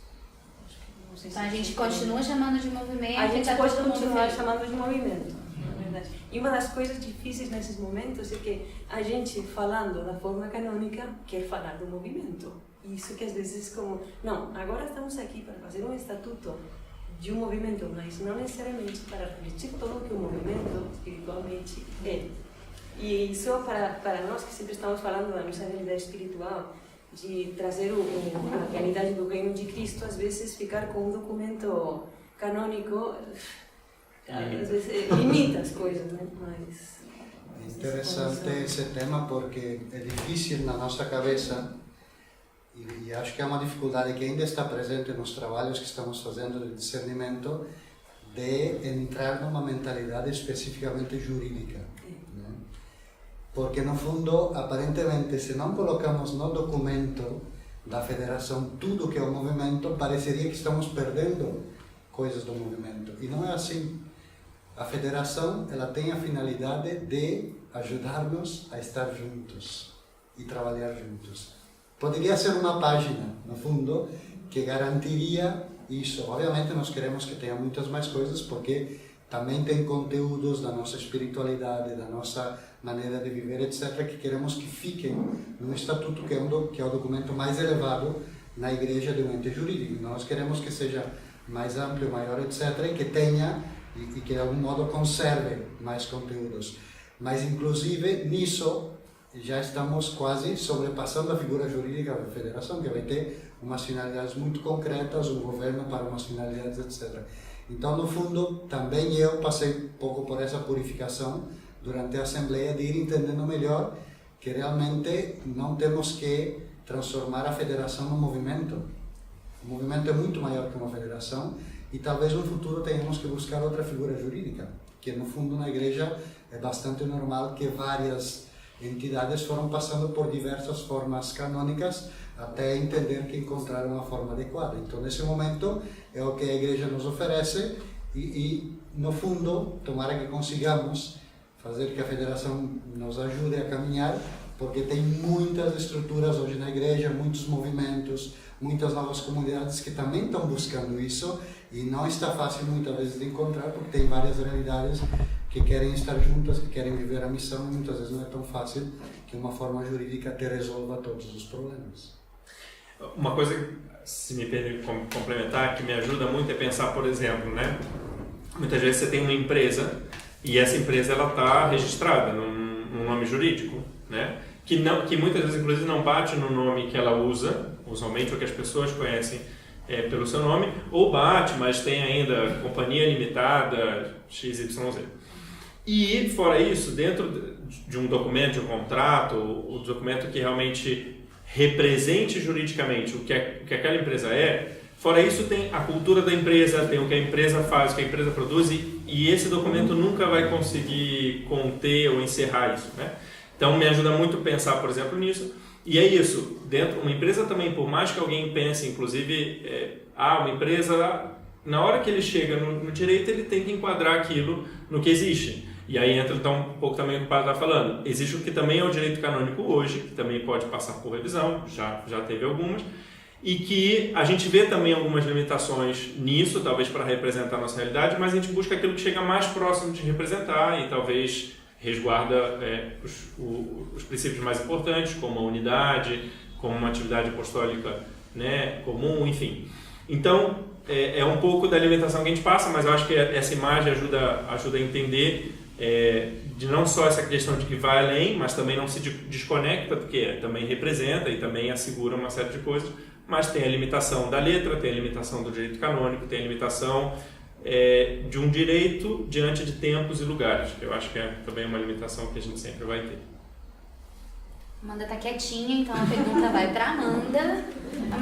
Então a gente continua chamando de movimento. A gente pode continuar chamando de movimento, na verdade. E uma das coisas difíceis nesses momentos é que a gente, falando da forma canônica, quer falar do movimento. Isso que às vezes como... Não, agora estamos aqui para fazer um estatuto de um movimento, mas não necessariamente para refletir todo o que o movimento espiritualmente é. E isso para nós que sempre estamos falando da nossa realidade espiritual, de trazer a realidade do reino de Cristo, às vezes ficar com um documento canônico às vezes limita as coisas, né? Mas interessante esse tema porque é difícil na nossa cabeça e acho que é uma dificuldade que ainda está presente nos trabalhos que estamos fazendo de discernimento de entrar numa mentalidade especificamente jurídica. Porque, no fundo, aparentemente, se não colocamos no documento da federação tudo que é o movimento, pareceria que estamos perdendo coisas do movimento. E não é assim. A federação ela tem a finalidade de ajudar-nos a estar juntos e trabalhar juntos. Poderia ser uma página, no fundo, que garantiria isso. Obviamente, nós queremos que tenha muitas mais coisas, porque também tem conteúdos da nossa espiritualidade, da nossa maneira de viver, etc., que queremos que fiquem no estatuto, que é o documento mais elevado na igreja de um ente jurídico. Nós queremos que seja mais amplo, maior, etc., e que tenha, e que de algum modo conserve mais conteúdos. Mas, inclusive, nisso, já estamos quase sobrepassando a figura jurídica da federação, que vai ter umas finalidades muito concretas, um governo para umas finalidades, etc. Então, no fundo, também eu passei um pouco por essa purificação durante a Assembleia, de ir entendendo melhor que realmente não temos que transformar a federação num movimento. O movimento é muito maior que uma federação e talvez no futuro tenhamos que buscar outra figura jurídica, que no fundo na igreja é bastante normal que várias entidades foram passando por diversas formas canônicas até entender que encontraram uma forma adequada. Então, nesse momento, é o que a igreja nos oferece e no fundo, tomara que consigamos fazer que a federação nos ajude a caminhar, porque tem muitas estruturas hoje na igreja, muitos movimentos, muitas novas comunidades que também estão buscando isso e não está fácil muitas vezes de encontrar, porque tem várias realidades que querem estar juntas, que querem viver a missão e muitas vezes não é tão fácil que uma forma jurídica te resolva todos os problemas. Uma coisa, se me permite complementar, que me ajuda muito é pensar, por exemplo, né? Muitas vezes você tem uma empresa e essa empresa ela está registrada num nome jurídico, né? Que muitas vezes inclusive não bate no nome que ela usa, usualmente o que as pessoas conhecem pelo seu nome, ou BAT, mas tem ainda Companhia Limitada, XYZ. E, fora isso, dentro de um documento, de um contrato, o documento que realmente represente juridicamente o que aquela empresa é, fora isso tem a cultura da empresa, tem o que a empresa faz, o que a empresa produz, e esse documento nunca vai conseguir conter ou encerrar isso, né? Então me ajuda muito a pensar, por exemplo, nisso. E é isso, dentro uma empresa também, por mais que alguém pense, inclusive, uma empresa, na hora que ele chega no direito, ele tem que enquadrar aquilo no que existe. E aí entra então um pouco também o que o padre está falando. Existe o que também é o direito canônico hoje, que também pode passar por revisão, já teve algumas, e que a gente vê também algumas limitações nisso, talvez para representar a nossa realidade, mas a gente busca aquilo que chega mais próximo de representar e talvez resguarda os princípios mais importantes, como a unidade, como uma atividade apostólica, né, comum, enfim. Então, é um pouco da alimentação que a gente passa, mas eu acho que essa imagem ajuda a entender de não só essa questão de que vai além, mas também não se desconecta, porque também representa e também assegura uma série de coisas, mas tem a limitação da letra, tem a limitação do direito canônico, tem a limitação de um direito diante de tempos e lugares, que eu acho que é também uma limitação que a gente sempre vai ter. Amanda tá quietinha, então a pergunta vai para Amanda.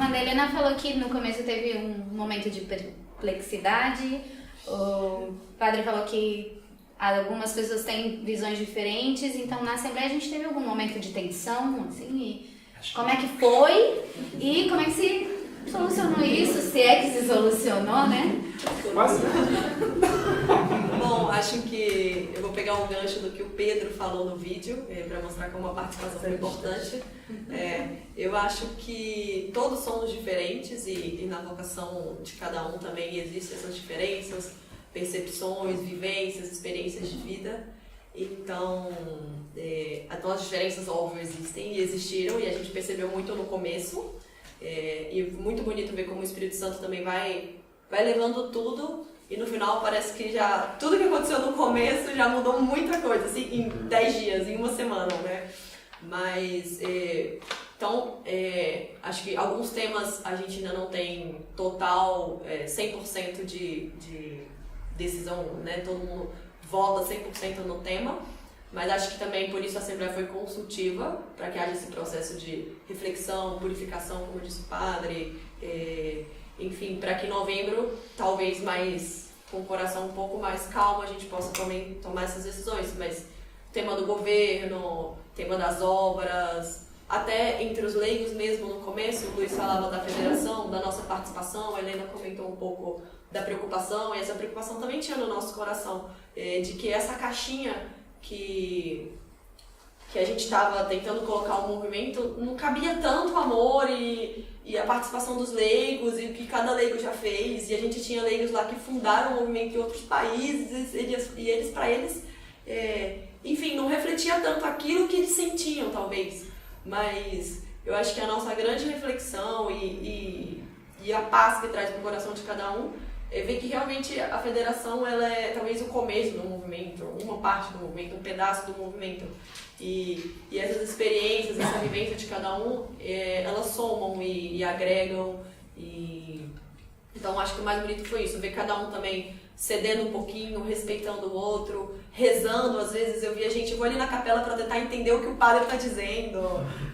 A Helena falou que no começo teve um momento de perplexidade. O padre falou que algumas pessoas têm visões diferentes, então na Assembleia a gente teve algum momento de tensão, assim, como é que foi e como é que se solucionou isso, se é que se solucionou, né? Quase. Bom, acho que eu vou pegar um gancho do que o Pedro falou no vídeo, para mostrar como a participação foi importante. Eu acho que todos somos diferentes e na vocação de cada um também existem essas diferenças, percepções, vivências, experiências de vida. Então, as diferenças óbvias existem e existiram e a gente percebeu muito no começo. E muito bonito ver como o Espírito Santo também vai levando tudo e no final parece que já tudo que aconteceu no começo já mudou muita coisa, assim, em 10 dias, em uma semana, né? Mas, então, acho que alguns temas a gente ainda não tem total 100% de decisão, né? Todo mundo vota 100% no tema. Mas acho que também por isso a Assembleia foi consultiva, para que haja esse processo de reflexão, purificação, como disse o padre, enfim, para que em novembro, talvez mais com o coração um pouco mais calmo, a gente possa também tomar essas decisões. Mas tema do governo, tema das obras, até entre os leigos mesmo no começo, o Luiz falava da federação, da nossa participação, a Helena comentou um pouco da preocupação, e essa preocupação também tinha no nosso coração, de que essa caixinha que a gente estava tentando colocar o movimento, não cabia tanto amor e a participação dos leigos e o que cada leigo já fez, e a gente tinha leigos lá que fundaram o movimento em outros países, e eles para eles, enfim, não refletia tanto aquilo que eles sentiam, talvez, mas eu acho que a nossa grande reflexão e a paz que traz para o coração de cada um é ver que realmente a federação ela é talvez o começo do movimento, uma parte do movimento, um pedaço do movimento. E essas experiências, essa vivência de cada um, elas somam e agregam. Então acho que o mais bonito foi isso, ver cada um também cedendo um pouquinho, respeitando o outro, rezando. Às vezes eu via gente, eu vou ali na capela para tentar entender o que o padre está dizendo,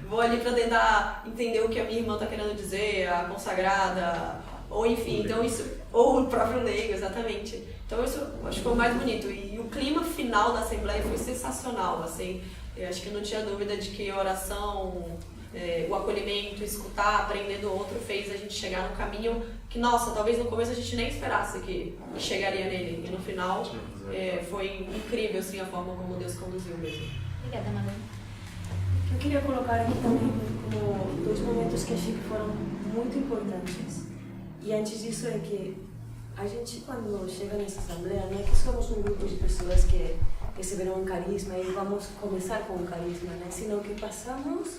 vou ali para tentar entender o que a minha irmã está querendo dizer, a consagrada, ou enfim, então isso, ou o próprio leigo, exatamente. Então isso acho que foi o mais bonito. E o clima final da Assembleia foi sensacional, assim, eu acho que não tinha dúvida de que a oração, o acolhimento, escutar, aprender do outro fez a gente chegar no caminho que, nossa, talvez no começo a gente nem esperasse que chegaria nele. E no final foi incrível, assim, a forma como Deus conduziu mesmo. Obrigada, Madame. Eu queria colocar aqui também como dois momentos que achei que foram muito importantes. E antes disso é que a gente, quando chega nessa Assembleia, não é que somos um grupo de pessoas que receberam um carisma e vamos começar com um carisma, né? Sino que passamos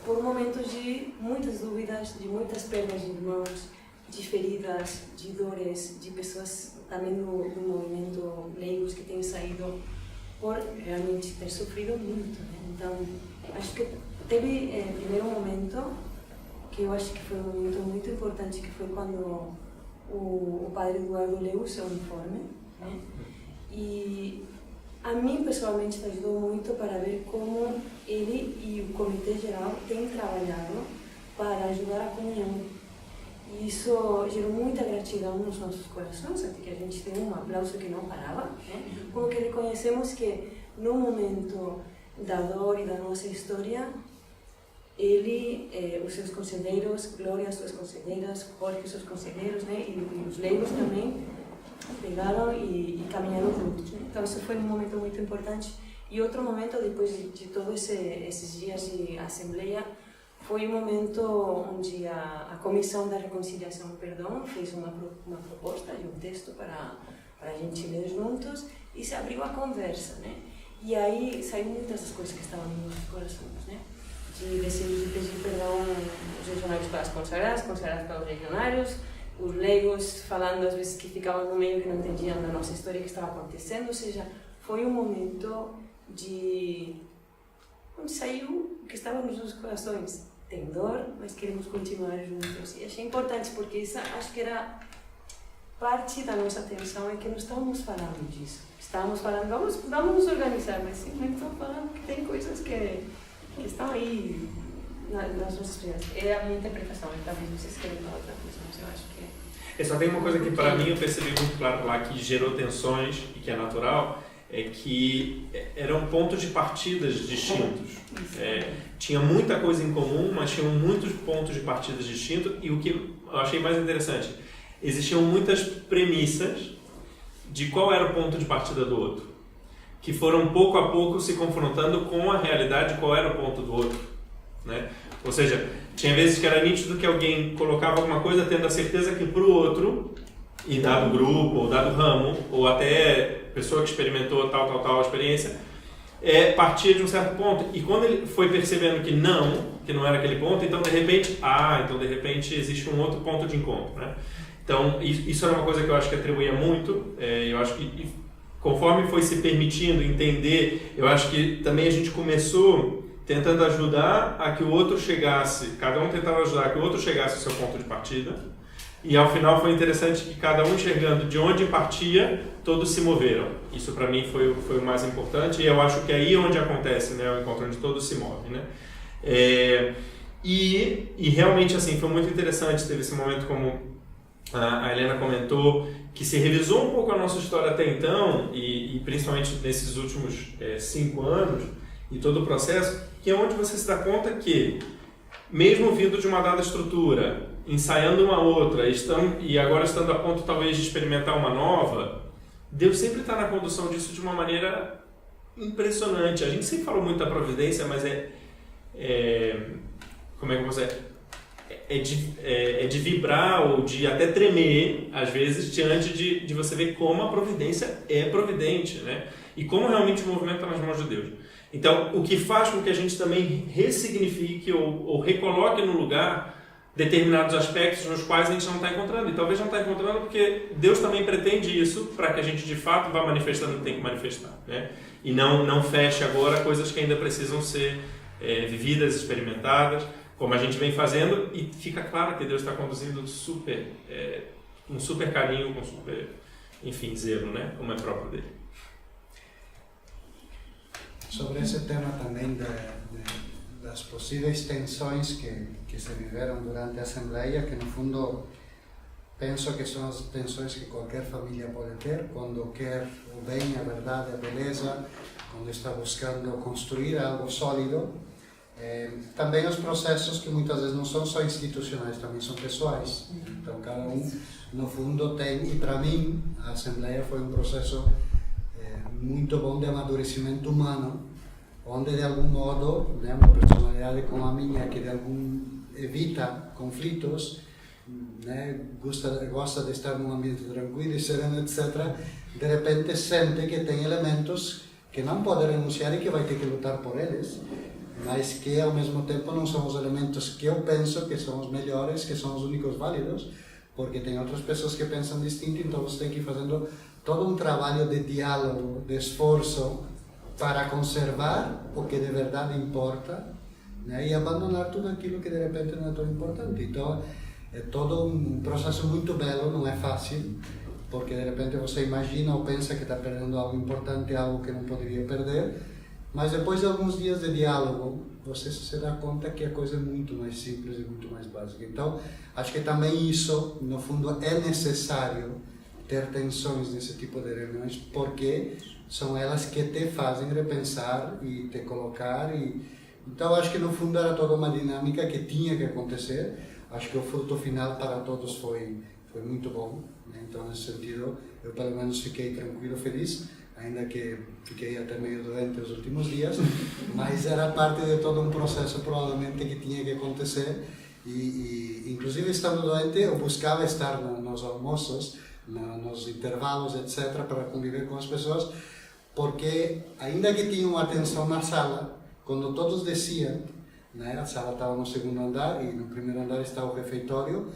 por momentos de muitas dúvidas, de muitas perdas de irmãos, de feridas, de dores, de pessoas também do movimento leigos que têm saído por realmente ter sofrido muito, né? Então, acho que teve primeiro momento que eu acho que foi um momento muito importante, que foi quando o padre Eduardo leu o seu informe, né? E a mim, pessoalmente, me ajudou muito para ver como ele e o Comitê Geral têm trabalhado para ajudar a comunhão. E isso gerou muita gratidão nos nossos corações, até que a gente tem um aplauso que não parava, né? Como que reconhecemos que no momento da dor e da nossa história, ele, os seus conselheiros, Glória, as suas conselheiras, Jorge, os seus conselheiros, né? E os leigos também pegaram e caminharam juntos, né? Então isso foi um momento muito importante. E outro momento, depois de todos esses dias de assembleia, foi um momento onde a Comissão da Reconciliação e Perdão fez uma proposta de um texto para a gente ler juntos e se abriu a conversa, né? E aí saíram muitas das coisas que estavam nos nossos corações, né? De decidir pedir perdão aos regionários para as consagradas para os regionários, os leigos falando às vezes que ficavam no meio que não entendiam da nossa história que estava acontecendo, ou seja, foi um momento onde saiu o que estava nos nossos corações. Tem dor, mas queremos continuar juntos. E achei importante porque isso acho que era parte da nossa atenção, é que não estávamos falando disso. Estávamos falando, vamos nos organizar, mas simplesmente estamos falando que tem coisas que estão aí nas nossas experiências. É a minha interpretação, e talvez vocês queiram falar outra coisa, mas eu acho que Só tem uma coisa que para mim eu percebi muito claro lá que gerou tensões e que é natural, é que eram pontos de partidas distintos. Tinha muita coisa em comum, mas tinham muitos pontos de partidas distintos, e o que eu achei mais interessante, existiam muitas premissas de qual era o ponto de partida do outro, que foram pouco a pouco se confrontando com a realidade de qual era o ponto do outro, né? Ou seja, tinha vezes que era nítido que alguém colocava alguma coisa tendo a certeza que para o outro, e dado grupo, ou dado ramo, ou até pessoa que experimentou tal experiência, partia de um certo ponto. E quando ele foi percebendo que não era aquele ponto, então de repente existe um outro ponto de encontro, né? Então isso era uma coisa que eu acho que atribuía muito. Eu acho que conforme foi se permitindo entender, eu acho que também a gente começou tentando ajudar a que o outro chegasse, cada um tentava ajudar a que o outro chegasse ao seu ponto de partida. E ao final foi interessante que cada um enxergando de onde partia, todos se moveram. Isso para mim foi o mais importante, e eu acho que aí é onde acontece, né, o encontro onde todos se movem, né? E realmente assim foi muito interessante, teve esse momento como a Helena comentou, que se revisou um pouco a nossa história até então, e principalmente nesses últimos 5 anos, e todo o processo, que é onde você se dá conta que, mesmo vindo de uma dada estrutura, ensaiando uma outra, e agora estando a ponto talvez de experimentar uma nova, Deus sempre está na condução disso de uma maneira impressionante. A gente sempre falou muito da providência, mas como é que você... É de vibrar ou de até tremer, às vezes, diante de você ver como a providência é providente, né? E como realmente o movimento está nas mãos de Deus. Então, o que faz com que a gente também ressignifique ou recoloque no lugar determinados aspectos nos quais a gente não está encontrando. E talvez não está encontrando porque Deus também pretende isso para que a gente, de fato, vá manifestando o que tem que manifestar, né? E não feche agora coisas que ainda precisam ser vividas, experimentadas, como a gente vem fazendo, e fica claro que Deus está conduzindo com super carinho, com super, enfim, zelo, né? Como é próprio dele. Sobre esse tema também das possíveis tensões que se viveram durante a Assembleia, que no fundo penso que são as tensões que qualquer família pode ter quando quer o bem, a verdade, a beleza, quando está buscando construir algo sólido. Também os processos que muitas vezes não são só institucionais, também são pessoais. Então cada um no fundo tem, e para mim a Assembleia foi um processo muito bom de amadurecimento humano, onde de algum modo, né, uma personalidade como a minha que evita conflitos, né, gosta de estar num ambiente tranquilo e sereno, etc., de repente sente que tem elementos que não pode renunciar e que vai ter que lutar por eles, mas que ao mesmo tempo não são os elementos que eu penso que são os melhores, que são os únicos válidos, porque tem outras pessoas que pensam distinto, então você tem que ir fazendo todo um trabalho de diálogo, de esforço para conservar o que de verdade importa, né? E abandonar tudo aquilo que de repente não é tão importante. Então é todo um processo muito belo, não é fácil, porque de repente você imagina ou pensa que está perdendo algo importante, algo que não poderia perder, mas depois de alguns dias de diálogo, você se dá conta que a coisa é muito mais simples e muito mais básica. Então, acho que também isso, no fundo, é necessário ter tensões nesse tipo de reuniões, porque são elas que te fazem repensar e te colocar. Então, acho que no fundo era toda uma dinâmica que tinha que acontecer. Acho que o fruto final para todos foi muito bom, né? Então, nesse sentido, eu pelo menos fiquei tranquilo, feliz, ainda que fiquei até meio doente os últimos dias, mas era parte de todo um processo provavelmente que tinha que acontecer e inclusive estando doente eu buscava estar nos almoços, nos intervalos, etc, para conviver com as pessoas, porque ainda que tinham atenção na sala, quando todos desciam, né, a sala estava no segundo andar e no primeiro andar estava o refeitório,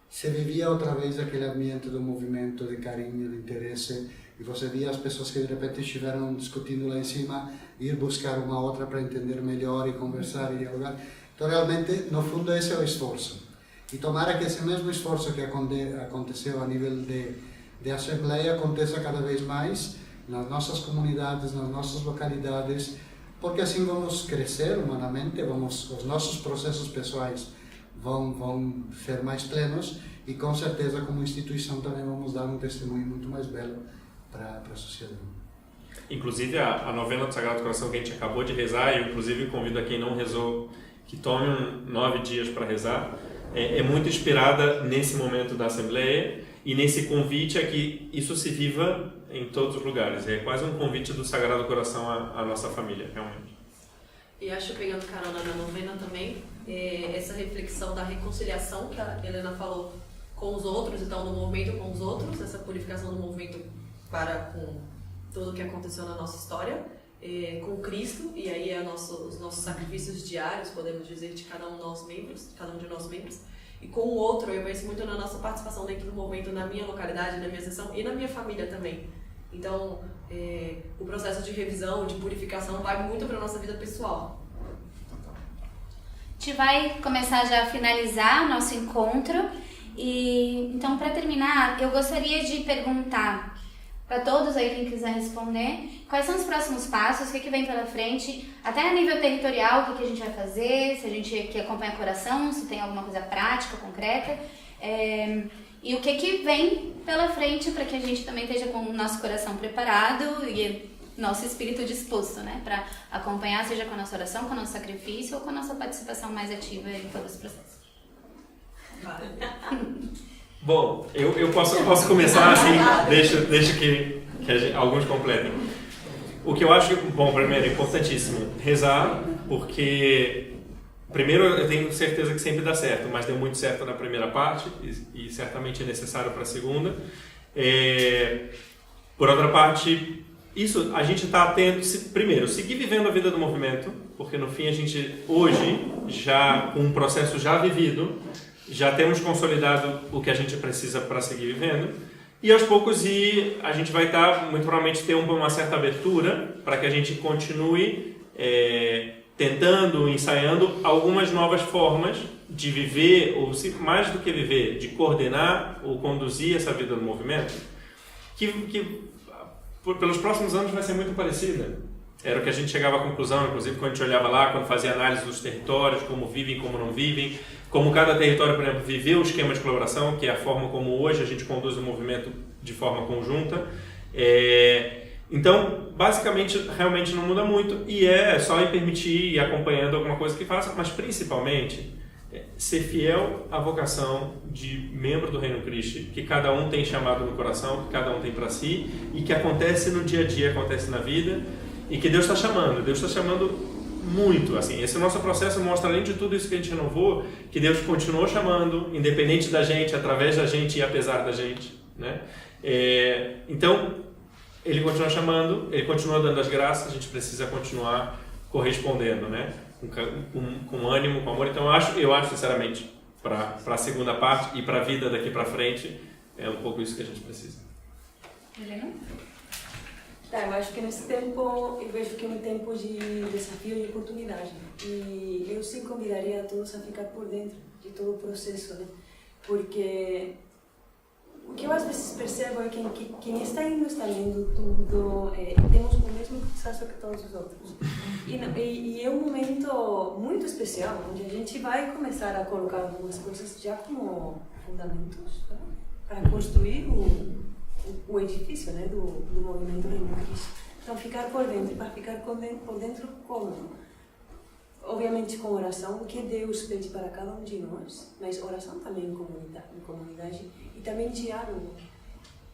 se vivia outra vez aquele ambiente do movimento, de carinho, de interesse, e você via as pessoas que de repente estiveram discutindo lá em cima, ir buscar uma outra para entender melhor e conversar e dialogar. Então realmente, no fundo, esse é o esforço. E tomara que esse mesmo esforço que aconteceu a nível de assembleia aconteça cada vez mais nas nossas comunidades, nas nossas localidades, porque assim vamos crescer humanamente, os nossos processos pessoais vão ser mais plenos e com certeza como instituição também vamos dar um testemunho muito mais belo para a sociedade. Inclusive a novena do Sagrado Coração que a gente acabou de rezar, eu inclusive convido a quem não rezou que tome 9 dias para rezar, é muito inspirada nesse momento da Assembleia e nesse convite a que isso se viva em todos os lugares. É quase um convite do Sagrado Coração à nossa família, realmente. E acho, pegando carona na novena também, essa reflexão da reconciliação que a Helena falou com os outros, então no movimento com os outros, essa purificação do movimento para com tudo o que aconteceu na nossa história, com Cristo, e aí os nossos sacrifícios diários, podemos dizer, de cada um de nós membros, e com o outro, eu penso muito na nossa participação dentro do movimento, na minha localidade, na minha seção e na minha família também. Então, o processo de revisão, de purificação, vai muito para a nossa vida pessoal. A gente vai começar já a finalizar o nosso encontro. E então, para terminar, eu gostaria de perguntar para todos aí, quem quiser responder, quais são os próximos passos, o que vem pela frente, até a nível territorial, o que a gente vai fazer, se a gente quer acompanhar o coração, se tem alguma coisa prática, concreta, e o que vem pela frente para que a gente também esteja com o nosso coração preparado e nosso espírito disposto, né, para acompanhar, seja com a nossa oração, com o nosso sacrifício ou com a nossa participação mais ativa em todos os processos. Bom, eu posso começar assim, deixa que alguns completem. O que eu acho, bom, primeiro, é importantíssimo rezar, porque primeiro eu tenho certeza que sempre dá certo, mas deu muito certo na primeira parte e certamente é necessário para a segunda. Por outra parte, isso a gente está atento, primeiro, seguir vivendo a vida do movimento, porque no fim a gente hoje, já com um processo já vivido, já temos consolidado o que a gente precisa para seguir vivendo e aos poucos a gente vai muito provavelmente ter uma certa abertura para que a gente continue tentando, ensaiando algumas novas formas de viver, ou mais do que viver, de coordenar ou conduzir essa vida do movimento, que pelos próximos anos vai ser muito parecida. Era o que a gente chegava à conclusão, inclusive quando a gente olhava lá, quando fazia análise dos territórios, como vivem, como não vivem, como cada território, por exemplo, viveu o esquema de colaboração, que é a forma como hoje a gente conduz o movimento de forma conjunta. Então, basicamente, realmente não muda muito e é só ir permitir e acompanhando alguma coisa que faça, mas principalmente ser fiel à vocação de membro do Reino Christi, que cada um tem chamado no coração, que cada um tem para si e que acontece no dia a dia, acontece na vida e que Deus está chamando muito, assim, esse nosso processo mostra, além de tudo isso que a gente renovou, que Deus continuou chamando, independente da gente, através da gente e apesar da gente, né? Então, Ele continua chamando, Ele continua dando as graças, a gente precisa continuar correspondendo, né? Com ânimo, com amor. Então, eu acho sinceramente, para a segunda parte e para a vida daqui para frente, é um pouco isso que a gente precisa. Helena? Eu acho que nesse tempo, eu vejo que é um tempo de desafio e oportunidade. E eu sim convidaria a todos a ficar por dentro de todo o processo, né? Porque o que eu às vezes percebo é que quem está indo está lendo tudo, temos o mesmo processo que todos os outros. E é um momento muito especial, onde a gente vai começar a colocar algumas coisas já como fundamentos, tá? Para construir o edifício, né, do movimento Reino de Cristo. Então, ficar por dentro, para ficar por dentro como? Obviamente com oração, o que Deus pede para cada um de nós, mas oração também em comunidade e também diálogo.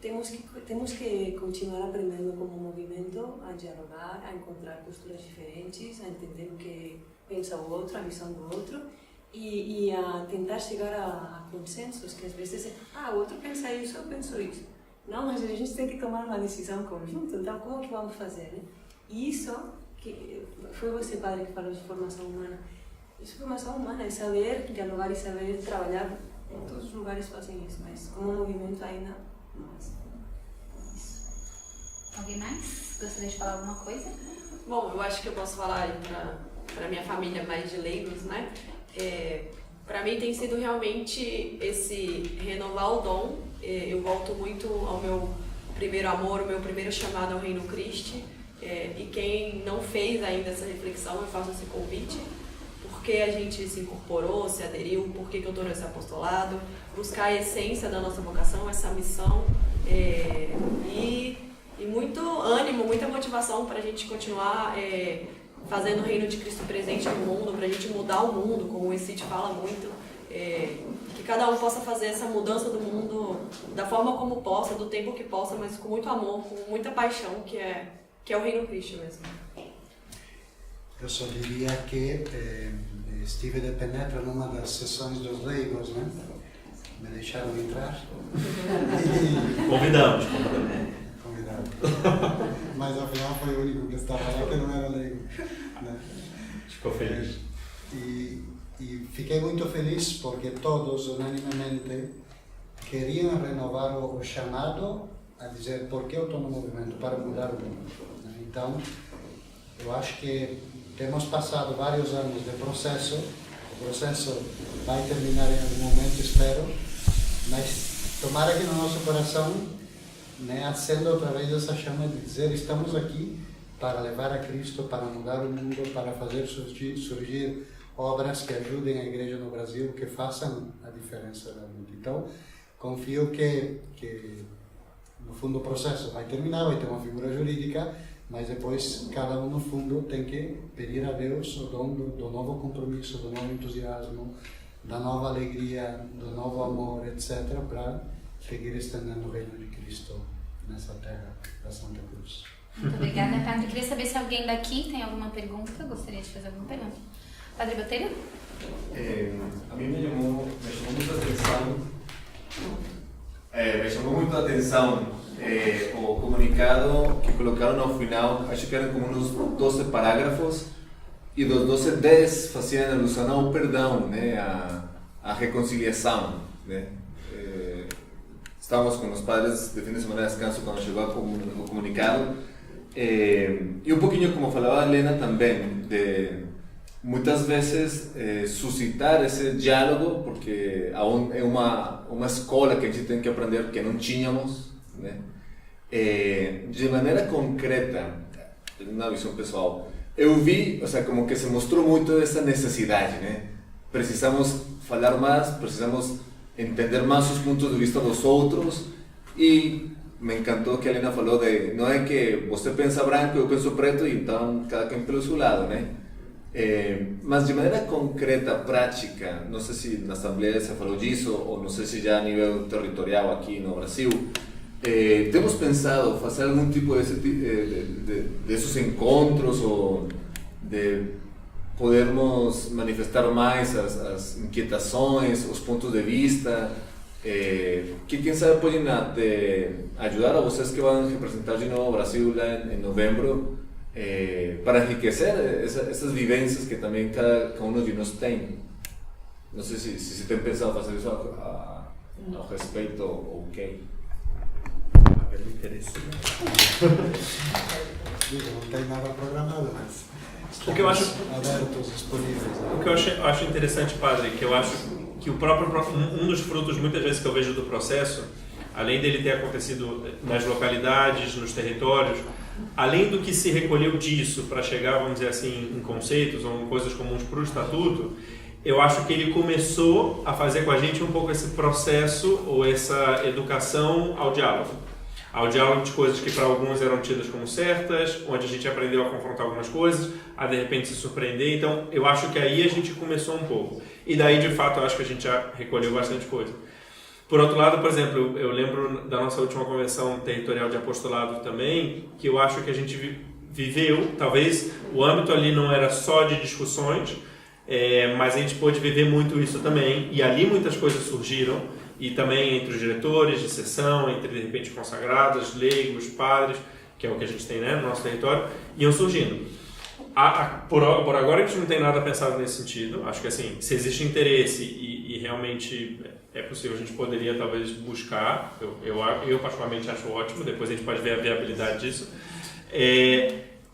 Temos que continuar aprendendo como movimento a dialogar, a encontrar posturas diferentes, a entender o que pensa o outro, a visão do outro e a tentar chegar a consensos, que às vezes o outro pensa isso, eu penso isso. Não, mas a gente tem que tomar uma decisão conjunta, então como que vamos fazer, né? E isso, que foi você, padre, que falou de formação humana. Isso é formação humana, é saber dialogar e saber trabalhar. Em todos os lugares fazem isso, mas como movimento ainda mais. Alguém mais? Gostaria de falar alguma coisa? Bom, eu acho que eu posso falar para minha família mais de leigos, né? Para mim tem sido realmente esse renovar o dom. Eu volto muito ao meu primeiro amor, o meu primeiro chamado ao Reino Cristo. E quem não fez ainda essa reflexão, eu faço esse convite. Por que a gente se incorporou, se aderiu, por que eu estou nesse apostolado, buscar a essência da nossa vocação, essa missão. E muito ânimo, muita motivação para a gente continuar fazendo o Reino de Cristo presente no mundo, para a gente mudar o mundo, como o ECIT fala muito. Que cada um possa fazer essa mudança do mundo da forma como possa, do tempo que possa, mas com muito amor, com muita paixão, que é o Reino Cristo mesmo. Eu só diria que estive de penetra numa das sessões dos leigos, né? Me deixaram entrar. Convidamos. Mas afinal foi o único que estava lá que não era leigo, né? Ficou feliz. E fiquei muito feliz porque todos, unanimemente, queriam renovar o chamado a dizer por que eu estou no movimento, para mudar o mundo. Então, eu acho que temos passado vários anos de processo, o processo vai terminar em algum momento, espero, mas tomara que no nosso coração, né, acenda outra vez essa chama de dizer estamos aqui para levar a Cristo, para mudar o mundo, para fazer surgir obras que ajudem a igreja no Brasil, que façam a diferença realmente. Então, confio que no fundo o processo vai terminar, vai ter uma figura jurídica, mas depois cada um no fundo tem que pedir a Deus o dom do novo compromisso, do novo entusiasmo, da nova alegria, do novo amor, etc., para seguir estendendo o reino de Cristo nessa terra da Santa Cruz. Muito obrigada, Padre. Queria saber se alguém daqui tem alguma pergunta. Gostaria de fazer alguma pergunta. Padre Botelho? A mí me llamó mucho la atención o comunicado que colocaron al final, acho que eran como unos 12 parágrafos e dos 12 10 faziam alusão ao perdão, né, a reconciliação, né. Estávamos com os padres de fim de semana de descanso quando chegou o comunicado e um pouquinho como falava a Helena também, de muitas vezes suscitar esse diálogo, porque é uma escola que a gente tem que aprender que não tínhamos, né? De maneira concreta, na visão pessoal, eu vi, ou seja, como que se mostrou muito essa necessidade, né? Precisamos falar mais, precisamos entender mais os pontos de vista dos outros e me encantou que a Helena falou de não é que você pensa branco, eu penso preto e então cada quem pelo seu lado, né? Mas de maneira concreta, prática, não sei se na Assembleia se falou disso ou não sei se já a nível territorial aqui no Brasil, temos pensado fazer algum tipo desses encontros ou de podermos manifestar mais as inquietações, os pontos de vista, que quem sabe podem ajudar a vocês que vão representar de novo o Brasil lá em novembro, para enriquecer essas vivências que também cada um de nós tem. Não sei se tem pensado fazer isso ao respeito ou quem. vendo interesse. Não tem nada programado, mas O que eu acho abertos, disponíveis. O que eu acho interessante, padre, que eu acho que o próprio um dos frutos muitas vezes que eu vejo do processo, além dele ter acontecido nas localidades, nos territórios, além do que se recolheu disso para chegar, vamos dizer assim, em conceitos ou em coisas comuns para o estatuto, eu acho que ele começou a fazer com a gente um pouco esse processo ou essa educação ao diálogo de coisas que para alguns eram tidas como certas, onde a gente aprendeu a confrontar algumas coisas, a de repente se surpreender. Então, eu acho que aí a gente começou um pouco. E daí, de fato, eu acho que a gente já recolheu bastante coisa. Por outro lado, por exemplo, eu lembro da nossa última convenção territorial de apostolado também, que eu acho que a gente viveu, talvez o âmbito ali não era só de discussões, mas a gente pôde viver muito isso também, e ali muitas coisas surgiram, e também entre os diretores de sessão, entre, de repente, consagrados, leigos, padres, que é o que a gente tem, né, no nosso território, iam surgindo. Por agora a gente não tem nada pensado nesse sentido. Acho que, assim, se existe interesse e realmente é possível, a gente poderia talvez buscar. Eu particularmente acho ótimo, depois a gente pode ver a viabilidade disso.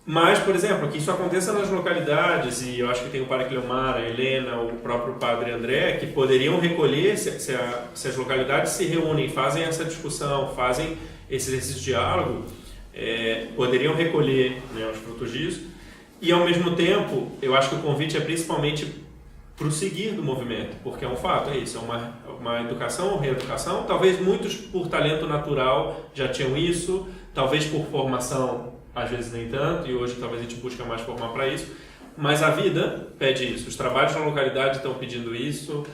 Mas, por exemplo, que isso aconteça nas localidades, e eu acho que tem o padre Cleomar, a Helena, o próprio padre André, que poderiam recolher, se as localidades se reúnem, fazem essa discussão, fazem esse exercício de diálogo, poderiam recolher, né, os frutos disso. E, ao mesmo tempo, eu acho que o convite é principalmente para o seguir do movimento, porque é um fato, é isso, é uma educação ou reeducação. Talvez muitos, por talento natural, já tinham isso, talvez por formação, às vezes nem tanto, e hoje talvez a gente busca mais formar para isso, mas a vida pede isso, os trabalhos na localidade estão pedindo isso,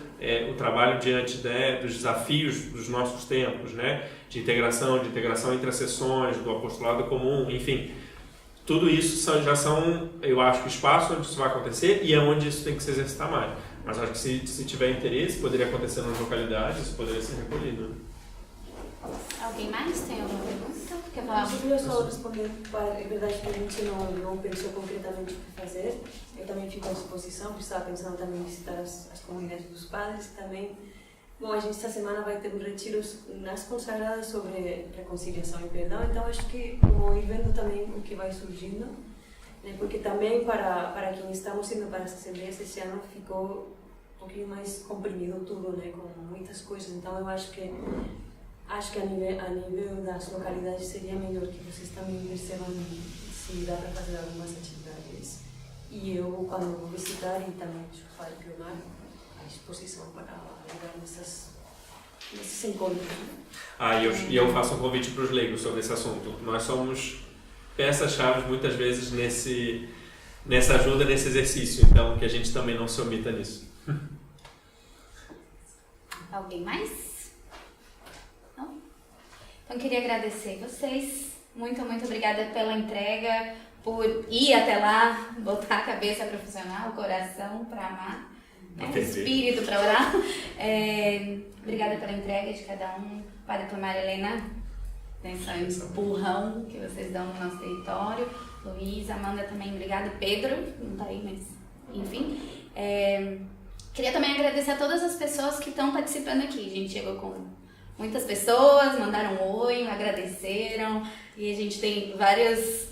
o trabalho diante, né, dos desafios dos nossos tempos, né, de integração entre as sessões, do apostolado comum, enfim, tudo isso já são, eu acho, espaços onde isso vai acontecer e é onde isso tem que se exercitar mais. Mas acho que se tiver interesse, poderia acontecer nas localidades, isso poderia ser recolhido. Alguém mais tem alguma pergunta? Quer falar? Eu queria só responder, é verdade que a gente não pensou concretamente o que fazer. Eu também fico à disposição, porque estava pensando também em visitar as comunidades dos padres também. Bom, a gente esta semana vai ter um retiro nas consagradas sobre reconciliação e perdão, então acho que vou ir vendo também o que vai surgindo, né? Porque também para quem estamos indo para as assembleias esse ano ficou um pouquinho mais comprimido tudo, né? Com muitas coisas, então eu acho que a nível das localidades seria melhor que vocês também percebam se dá para fazer algumas atividades. E eu, quando vou visitar, e também deixo o padre Cleomar à disposição para ajudar nesses encontros. E eu faço um convite para os leigos sobre esse assunto. Nós somos peças-chave muitas vezes nessa ajuda, nesse exercício, então que a gente também não se omita nisso. Alguém mais? Não? Então, queria agradecer vocês. Muito, muito obrigada pela entrega, por ir até lá, botar a cabeça para funcionar, o coração para amar, né? O espírito para orar. Obrigada pela entrega de cada um. Padre Cleomar, Helena, nesse empurrão que vocês dão no nosso território. Luiz, Amanda também, obrigada. Pedro, não está aí, mas enfim. Queria também agradecer a todas as pessoas que estão participando aqui. A gente chegou com muitas pessoas, mandaram um oi, agradeceram, e a gente tem vários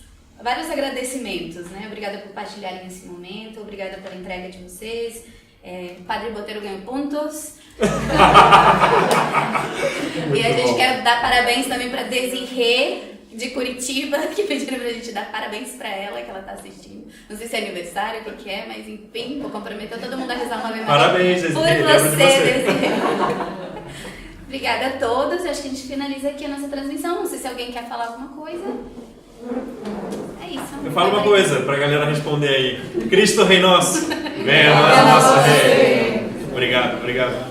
agradecimentos, né? Obrigada por partilharem esse momento, obrigada pela entrega de vocês. Padre Boteiro ganhou pontos. E a gente quer dar parabéns também para Desirê de Curitiba, que pediram pra gente dar parabéns pra ela, que ela tá assistindo. Não sei se é aniversário, o que é, mas enfim, vou comprometer todo mundo a rezar uma memória. Parabéns, Desirê, por você, Desirê. Obrigada a todos. Acho que a gente finaliza aqui a nossa transmissão. Não sei se alguém quer falar alguma coisa. É isso. Eu falo uma coisa pra galera responder aí. Cristo Rei Nosso, venha a nossa Rei. Obrigado.